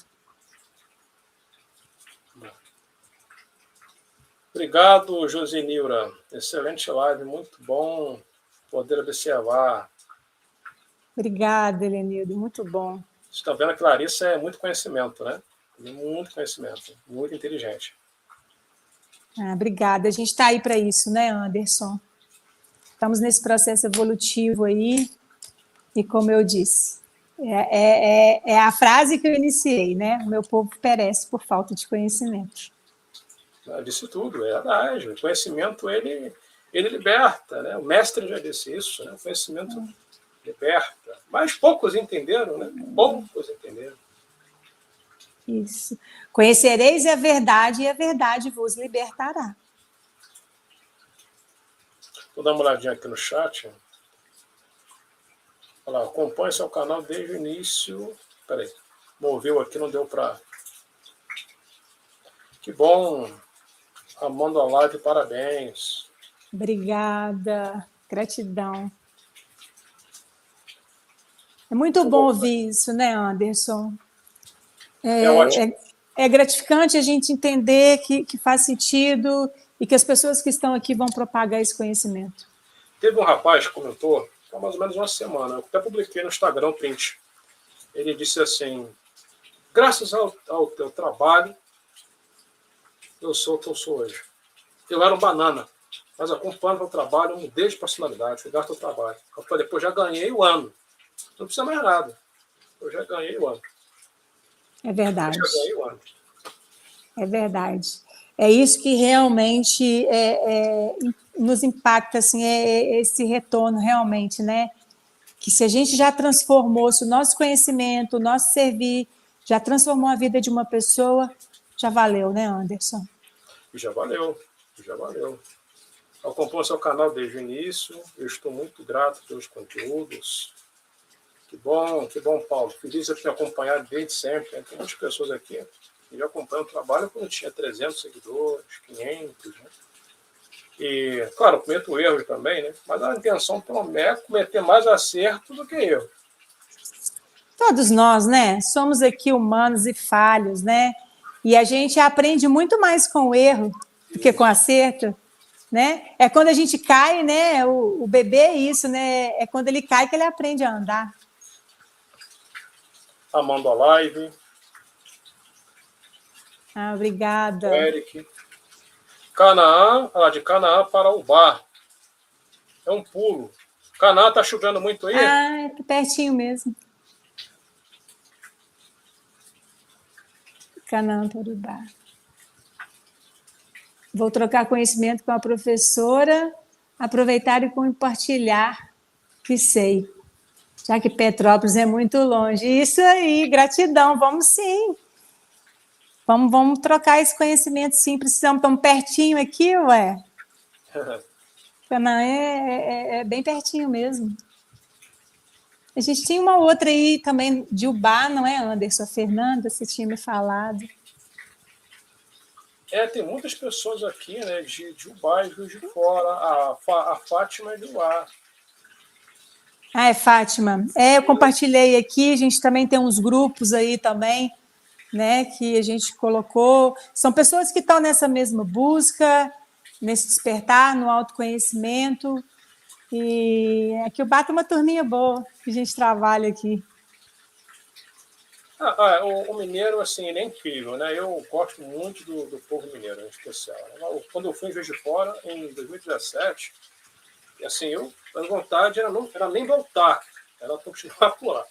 Obrigado, Josenilra. Excelente live, muito bom poder observar. Obrigada, Helenildo, muito bom. Você está vendo que a Larissa é muito conhecimento, né? Muito conhecimento, muito inteligente. Obrigada. A gente está aí para isso, né, Anderson? Estamos nesse processo evolutivo aí, e como eu disse, é a frase que eu iniciei, né? O meu povo perece por falta de conhecimento. Eu disse tudo, é verdade. O conhecimento, ele liberta, né? O mestre já disse isso, né? O conhecimento liberta. Mas poucos entenderam, né? Poucos entenderam. Isso. Conhecereis a verdade e a verdade vos libertará. Vou dar uma olhadinha aqui no chat. Olha lá, acompanhe seu canal desde o início. Peraí, moveu aqui, não deu para... Que bom. Amando a live, parabéns. Obrigada. Gratidão. É muito bom ouvir isso, né, Anderson? Ótimo. É gratificante a gente entender que faz sentido e que as pessoas que estão aqui vão propagar esse conhecimento. Teve um rapaz que comentou, há mais ou menos uma semana, eu até publiquei no Instagram um print. Ele disse assim, graças ao teu trabalho, eu sou o que eu sou hoje. Eu era um banana, mas acompanhando o trabalho, eu mudei de personalidade, fui graças ao trabalho. Eu falei, pô, já ganhei o ano. Não precisa mais nada. Eu já ganhei o ano. É verdade. Eu já ganhei o ano. É verdade. É isso que realmente nos impacta, assim, esse retorno realmente, né? Que se a gente já transformou, se o nosso conhecimento, o nosso servir já transformou a vida de uma pessoa, já valeu, né, Anderson? Já valeu, já valeu. Eu acompanho seu canal desde o início, eu estou muito grato pelos conteúdos. Que bom, Paulo. Feliz de te acompanhar desde sempre. Tem muitas pessoas aqui que já acompanham o trabalho quando tinha 300 seguidores, 500, né? E, claro, eu cometo erros também, né? Mas a intenção é cometer mais acerto do que erro. Todos nós, né? Somos aqui humanos e falhos, né? E a gente aprende muito mais com o erro do que com o acerto, né? É quando a gente cai, né? O bebê é isso, né? É quando ele cai que ele aprende a andar. Amando a live. Obrigada. Eric. Canaã, de Canaã para o bar. É um pulo. Canaã, tá chovendo muito aí? É pertinho mesmo. Canaã para o bar. Vou trocar conhecimento com a professora, aproveitar e compartilhar que sei. Já que Petrópolis é muito longe. Isso aí, gratidão, vamos sim. Vamos trocar esse conhecimento, sim. Precisamos, estamos pertinho aqui, ué. Canaã é bem pertinho mesmo. A gente tinha uma outra aí também de Ubá, não é, Anderson? A Fernanda, você tinha me falado. Tem muitas pessoas aqui, né, de Ubá e Juiz de Fora. A Fátima é de Ubá. É Fátima. Eu compartilhei aqui, a gente também tem uns grupos aí também, né, que a gente colocou. São pessoas que estão nessa mesma busca, nesse despertar, no autoconhecimento. E aqui o Bata é uma turminha boa que a gente trabalha aqui. O mineiro, assim, ele é incrível, né? Eu gosto muito do povo mineiro, em especial. Quando eu fui em Juiz de Fora, em 2017, e assim, a vontade era nem voltar, era continuar por lá.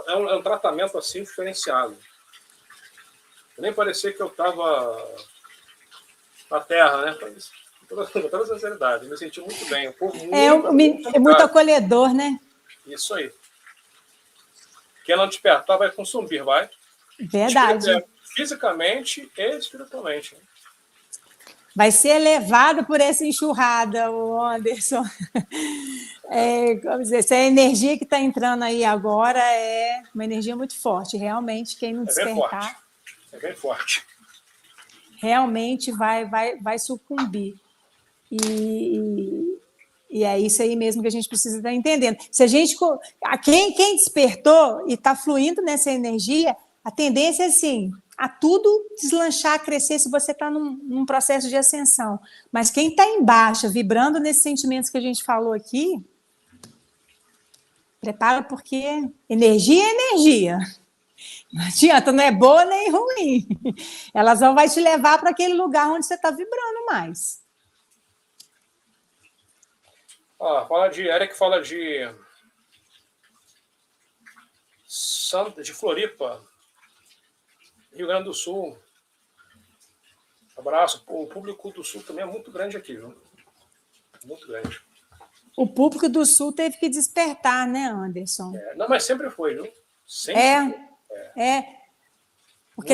É um tratamento, assim, diferenciado. Nem parecia que eu estava na Terra, né? Com toda sinceridade, eu me senti muito bem. O povo muito acolhedor, né? Isso aí. Quem não despertar vai consumir, vai. Verdade. Fisicamente e espiritualmente. Vai ser levado por essa enxurrada, o Anderson. Vamos dizer, essa energia que está entrando aí agora é uma energia muito forte. Realmente, quem não despertar... É bem forte. Realmente vai sucumbir. E E é isso aí mesmo que a gente precisa estar entendendo. Se a gente, quem despertou e está fluindo nessa energia, a tendência é assim, a tudo deslanchar, crescer, se você está num processo de ascensão. Mas quem está em baixa, vibrando nesses sentimentos que a gente falou aqui, prepara, porque energia é energia. Não adianta, não é boa nem ruim. Ela só vai te levar para aquele lugar onde você está vibrando mais. Eric fala de Floripa, Rio Grande do Sul. Abraço. O público do Sul também é muito grande aqui, viu? Muito grande. O público do Sul teve que despertar, né, Anderson? Não, mas sempre foi, viu? Sempre foi. Porque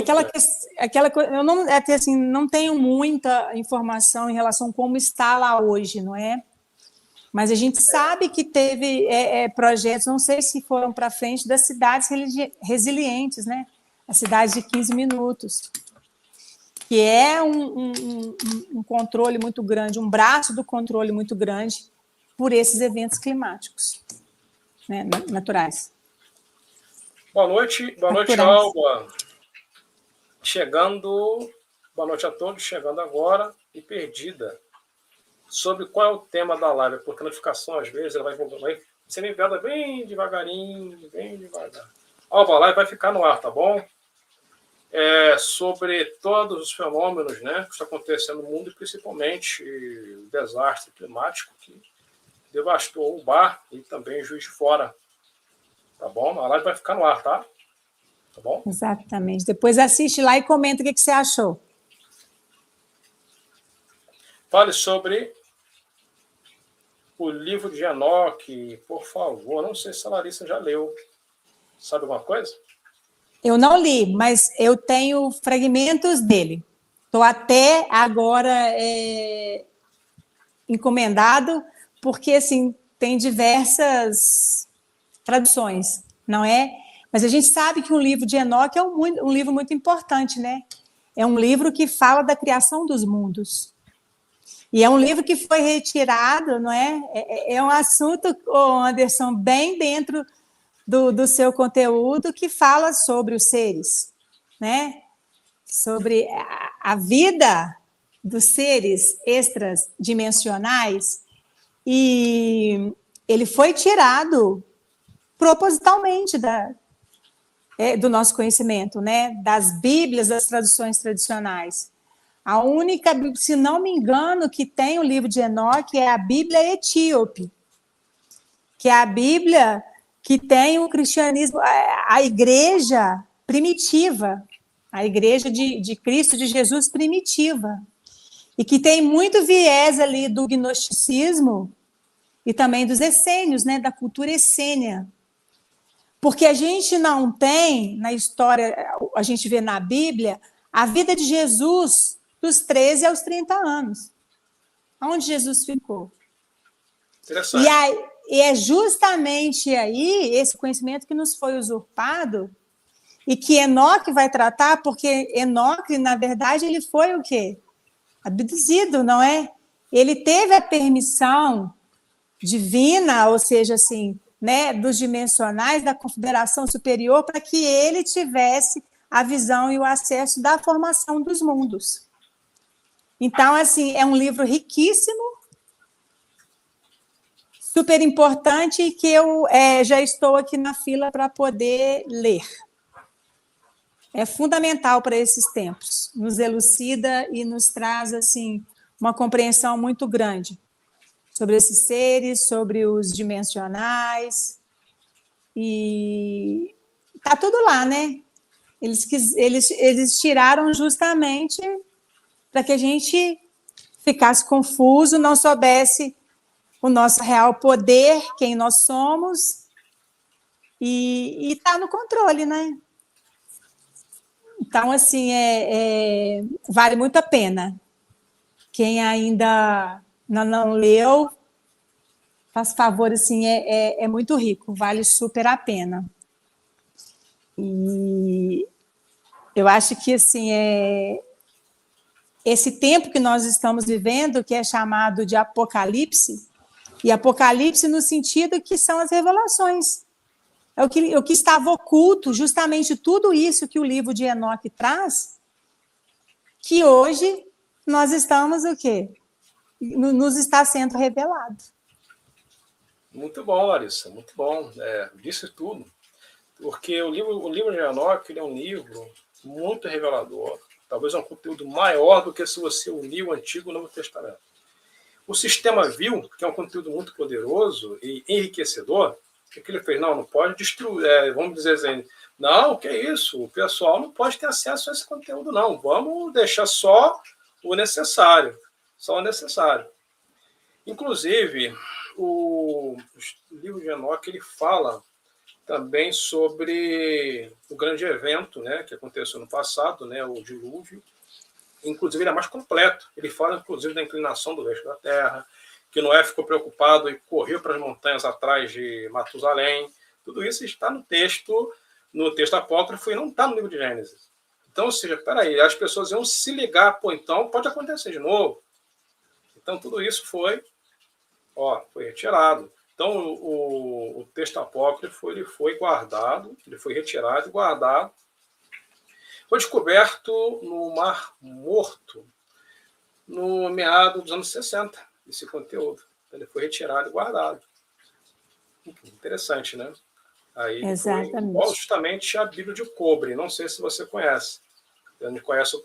aquela coisa, eu não, assim, não tenho muita informação em relação a como está lá hoje, não é? Mas a gente sabe que teve projetos, não sei se foram para frente, das cidades resilientes, né? A cidade de 15 minutos, que é um controle muito grande, um braço do controle muito grande por esses eventos climáticos, né? Naturais. Boa noite, Alba. Boa noite a todos, chegando agora e perdida. Sobre qual é o tema da live, porque a notificação, às vezes, ela vai ser enviada bem devagarinho, bem devagar. Alba, a live vai ficar no ar, tá bom? Sobre todos os fenômenos, né, que estão acontecendo no mundo, e principalmente o desastre climático que devastou o Bar e também Juiz de Fora. Tá bom? A live vai ficar no ar, tá? Tá bom? Exatamente. Depois assiste lá e comenta o que você achou. Fale sobre o livro de Enoque, por favor. Não sei se a Larissa já leu. Sabe alguma coisa? Eu não li, mas eu tenho fragmentos dele. Estou até agora encomendado, porque assim, tem diversas traduções, não é? Mas a gente sabe que o livro de Enoque é um livro muito importante, né? É um livro que fala da criação dos mundos. E é um livro que foi retirado, não é? É um assunto, Anderson, bem dentro do seu conteúdo, que fala sobre os seres, né? Sobre a vida dos seres extradimensionais, e ele foi tirado propositalmente do nosso conhecimento, né? Das Bíblias, das traduções tradicionais. A única, se não me engano, que tem o livro de Enoque é a Bíblia etíope, que é a Bíblia que tem o cristianismo, a igreja primitiva, a igreja de Cristo, de Jesus primitiva, e que tem muito viés ali do gnosticismo e também dos essênios, né, da cultura essênia. Porque a gente não tem, na história, a gente vê na Bíblia, a vida de Jesus dos 13 aos 30 anos. Onde Jesus ficou? Interessante. E é justamente aí esse conhecimento que nos foi usurpado e que Enoque vai tratar, porque Enoque, na verdade, ele foi o quê? Abduzido, não é? Ele teve a permissão divina, ou seja, assim, né, dos dimensionais, da confederação superior, para que ele tivesse a visão e o acesso da formação dos mundos. Então, assim, é um livro riquíssimo, super importante, e que eu já estou aqui na fila para poder ler. É fundamental para esses tempos, nos elucida e nos traz, assim, uma compreensão muito grande sobre esses seres, sobre os dimensionais, e está tudo lá, né? Eles tiraram justamente para que a gente ficasse confuso, não soubesse o nosso real poder, quem nós somos, e está no controle, né? Então, assim, vale muito a pena. Quem ainda não leu, faz favor, assim, é muito rico, vale super a pena. E eu acho que, assim, esse tempo que nós estamos vivendo, que é chamado de apocalipse, E Apocalipse no sentido que são as revelações. É o que estava oculto, justamente tudo isso que o livro de Enoque traz, que hoje nós estamos o quê? Nos está sendo revelado. Muito bom, Larissa, muito bom. Disse tudo. Porque o livro de Enoque ele é um livro muito revelador. Talvez um conteúdo maior do que se você unir o Antigo e o Novo Testamento. O sistema viu que é um conteúdo muito poderoso e enriquecedor. O que ele fez? Não pode destruir. Vamos dizer assim, não, que é isso? O pessoal não pode ter acesso a esse conteúdo, não. Vamos deixar só o necessário. Só o necessário. Inclusive, o livro de Enoque ele fala também sobre o grande evento, né, que aconteceu no passado, né, o dilúvio. Inclusive, ele é mais completo. Ele fala, inclusive, da inclinação do resto da terra, que Noé ficou preocupado e correu para as montanhas atrás de Matusalém. Tudo isso está no texto apócrifo e não está no livro de Gênesis. Então, ou seja, peraí, as pessoas iam se ligar, então pode acontecer de novo. Então, tudo isso foi retirado. Então, o texto apócrifo ele foi guardado, ele foi retirado e guardado. Foi descoberto no Mar Morto, no meado dos anos 60, esse conteúdo. Ele foi retirado e guardado. Interessante, né? Aí Exatamente. Foi justamente a Bíblia de Cobre. Não sei se você conhece.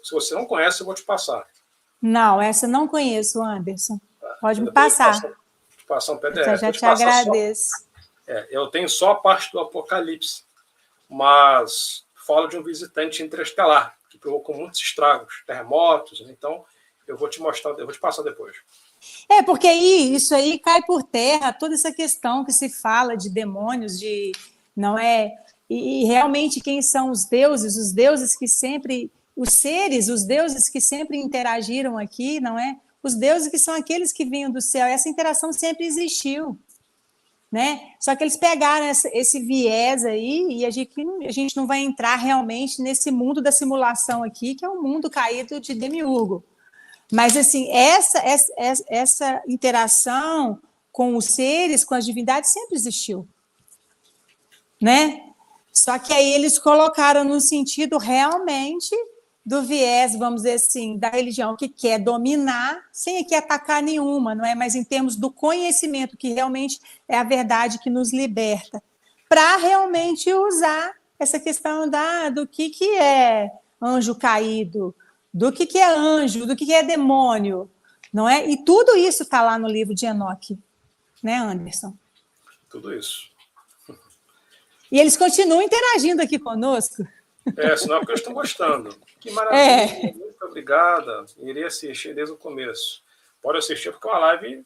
Se você não conhece, eu vou te passar. Não, essa não conheço, Anderson. Pode me passar. Passar um PDF. Já te agradeço. Eu tenho só a parte do Apocalipse, mas falo de um visitante interestelar que provocou muitos estragos, terremotos. Então, eu vou te mostrar, eu vou te passar depois. Porque isso aí cai por terra, toda essa questão que se fala de demônios, não é? E realmente quem são os deuses que sempre, os seres, os deuses que sempre interagiram aqui, não é? Os deuses que são aqueles que vinham do céu, essa interação sempre existiu, né? Só que eles pegaram esse viés aí e a gente não vai entrar realmente nesse mundo da simulação aqui, que é um mundo caído de demiurgo. Mas, assim, essa interação com os seres, com as divindades, sempre existiu, né? Só que aí eles colocaram no sentido realmente do viés, vamos dizer assim, da religião que quer dominar sem aqui atacar nenhuma, não é? Mas em termos do conhecimento, que realmente é a verdade que nos liberta, para realmente usar essa questão do que é anjo caído, do que é anjo, do que é demônio, não é? E tudo isso está lá no livro de Enoque, né, Anderson? Tudo isso. E eles continuam interagindo aqui conosco. Senão é porque eles estão gostando. Que maravilha, muito obrigada. Irei assistir desde o começo. Pode assistir porque é uma live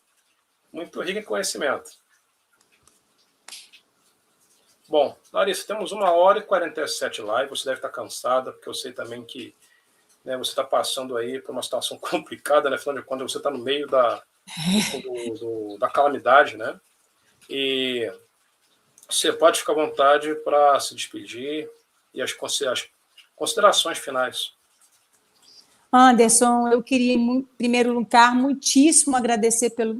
muito rica em conhecimento. Bom, Larissa, temos 1h47 live. Você deve estar cansada, porque eu sei também que você está passando aí por uma situação complicada, né? Afinal de contas, você está no meio da calamidade, né? E você pode ficar à vontade para se despedir e as considerações finais. Anderson, eu queria, em primeiro lugar, muitíssimo agradecer pelo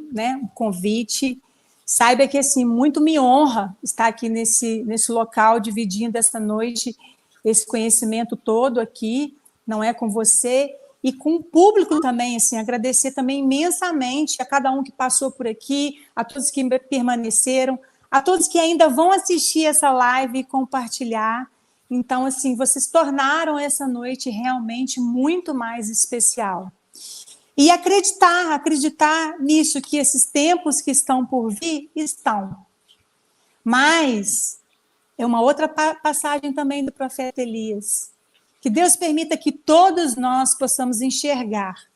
convite. Saiba que, assim, muito me honra estar aqui nesse local, dividindo essa noite, esse conhecimento todo aqui, não é, com você e com o público também, assim, agradecer também imensamente a cada um que passou por aqui, a todos que permaneceram, a todos que ainda vão assistir essa live e compartilhar. Então, assim, vocês tornaram essa noite realmente muito mais especial. E acreditar nisso, que esses tempos que estão por vir, estão. Mas é uma outra passagem também do profeta Elias. Que Deus permita que todos nós possamos enxergar,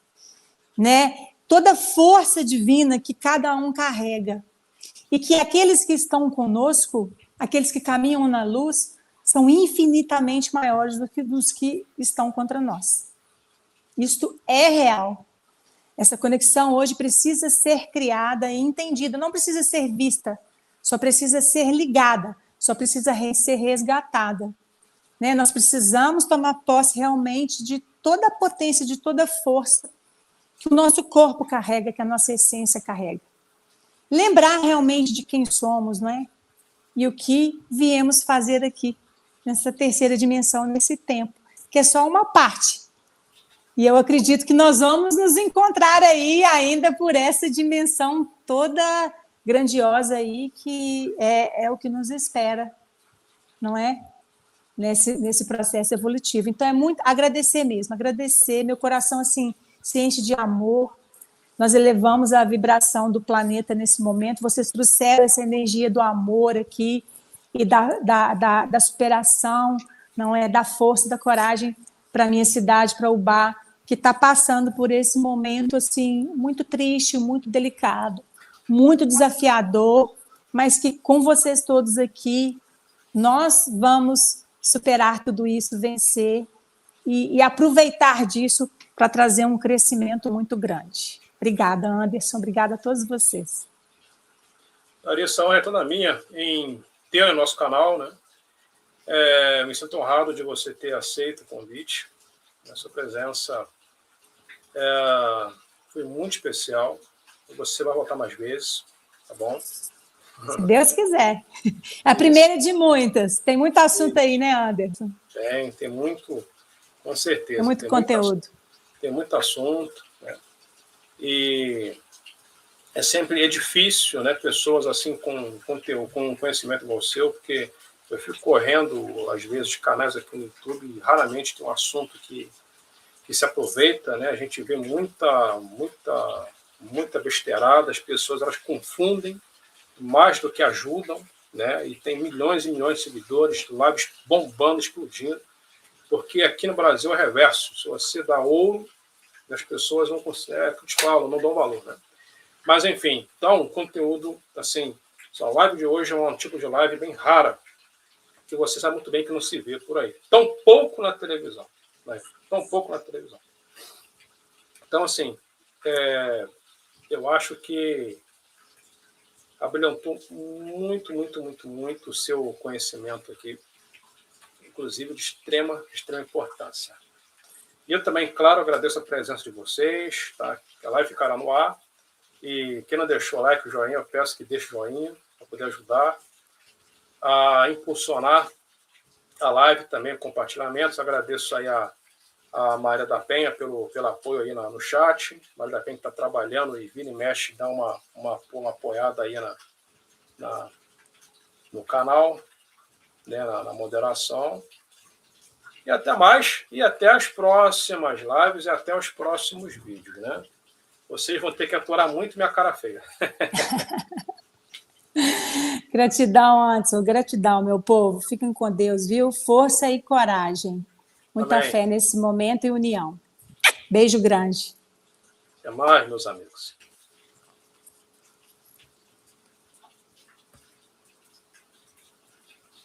né, toda a força divina que cada um carrega. E que aqueles que estão conosco, aqueles que caminham na luz, são infinitamente maiores do que os que estão contra nós. Isto é real. Essa conexão hoje precisa ser criada e entendida, não precisa ser vista, só precisa ser ligada, só precisa ser resgatada. Né? Nós precisamos tomar posse realmente de toda a potência, de toda a força que o nosso corpo carrega, que a nossa essência carrega. lembrar realmente de quem somos, não é? E o que viemos fazer aqui, nessa terceira dimensão, nesse tempo, que é só uma parte. E eu acredito que nós vamos nos encontrar aí ainda por essa dimensão toda grandiosa aí, que é o que nos espera, não é? Nesse processo evolutivo. Então, é muito agradecer mesmo, agradecer, meu coração assim se enche de amor. Nós elevamos a vibração do planeta nesse momento, vocês trouxeram essa energia do amor aqui e da superação, não é, da força, da coragem para a minha cidade, para Ubá, que está passando por esse momento assim muito triste, muito delicado, muito desafiador, mas que com vocês todos aqui nós vamos superar tudo isso, vencer e aproveitar disso para trazer um crescimento muito grande. Obrigada, Anderson. Obrigada a todos vocês. Larissa, a honra é toda minha em ter o nosso canal, né? Me sinto honrado de você ter aceito o convite. A sua presença foi muito especial. Você vai voltar mais vezes, tá bom? Se Deus quiser. A primeira de muitas. Tem muito assunto aí, né, Anderson? Tem muito, com certeza. Tem muito conteúdo. Tem muito assunto, né? E é difícil, né, pessoas assim com conhecimento igual o seu, porque eu fico correndo, às vezes, de canais aqui no YouTube e raramente tem um assunto que se aproveita, né? A gente vê muita besteirada, as pessoas elas confundem mais do que ajudam, né? E tem milhões e milhões de seguidores, lives bombando, explodindo, porque aqui no Brasil é reverso. Se você dá ouro, as pessoas não conseguem, te falam, não dão valor, né? Mas, enfim, então, o conteúdo, assim, a live de hoje é um tipo de live bem rara, que você sabe muito bem que não se vê por aí. Tão pouco na televisão, né? Tão pouco na televisão. Então, assim, eu acho que abrilhantou muito o seu conhecimento aqui, inclusive de extrema importância. E eu também, claro, agradeço a presença de vocês, tá? A live ficará no ar. E quem não deixou o like, o joinha, eu peço que deixe o joinha para poder ajudar a impulsionar a live também, compartilhamentos. Agradeço aí a Maria da Penha pelo apoio aí no chat. Maria da Penha está trabalhando e vira e mexe, dá uma apoiada aí no canal, né, na moderação. E até mais, e até as próximas lives e até os próximos vídeos, né? Vocês vão ter que aturar muito minha cara feia. Gratidão, Anderson, gratidão, meu povo. Fiquem com Deus, viu? Força e coragem. Muita fé nesse momento e união. Beijo grande. Até mais, meus amigos.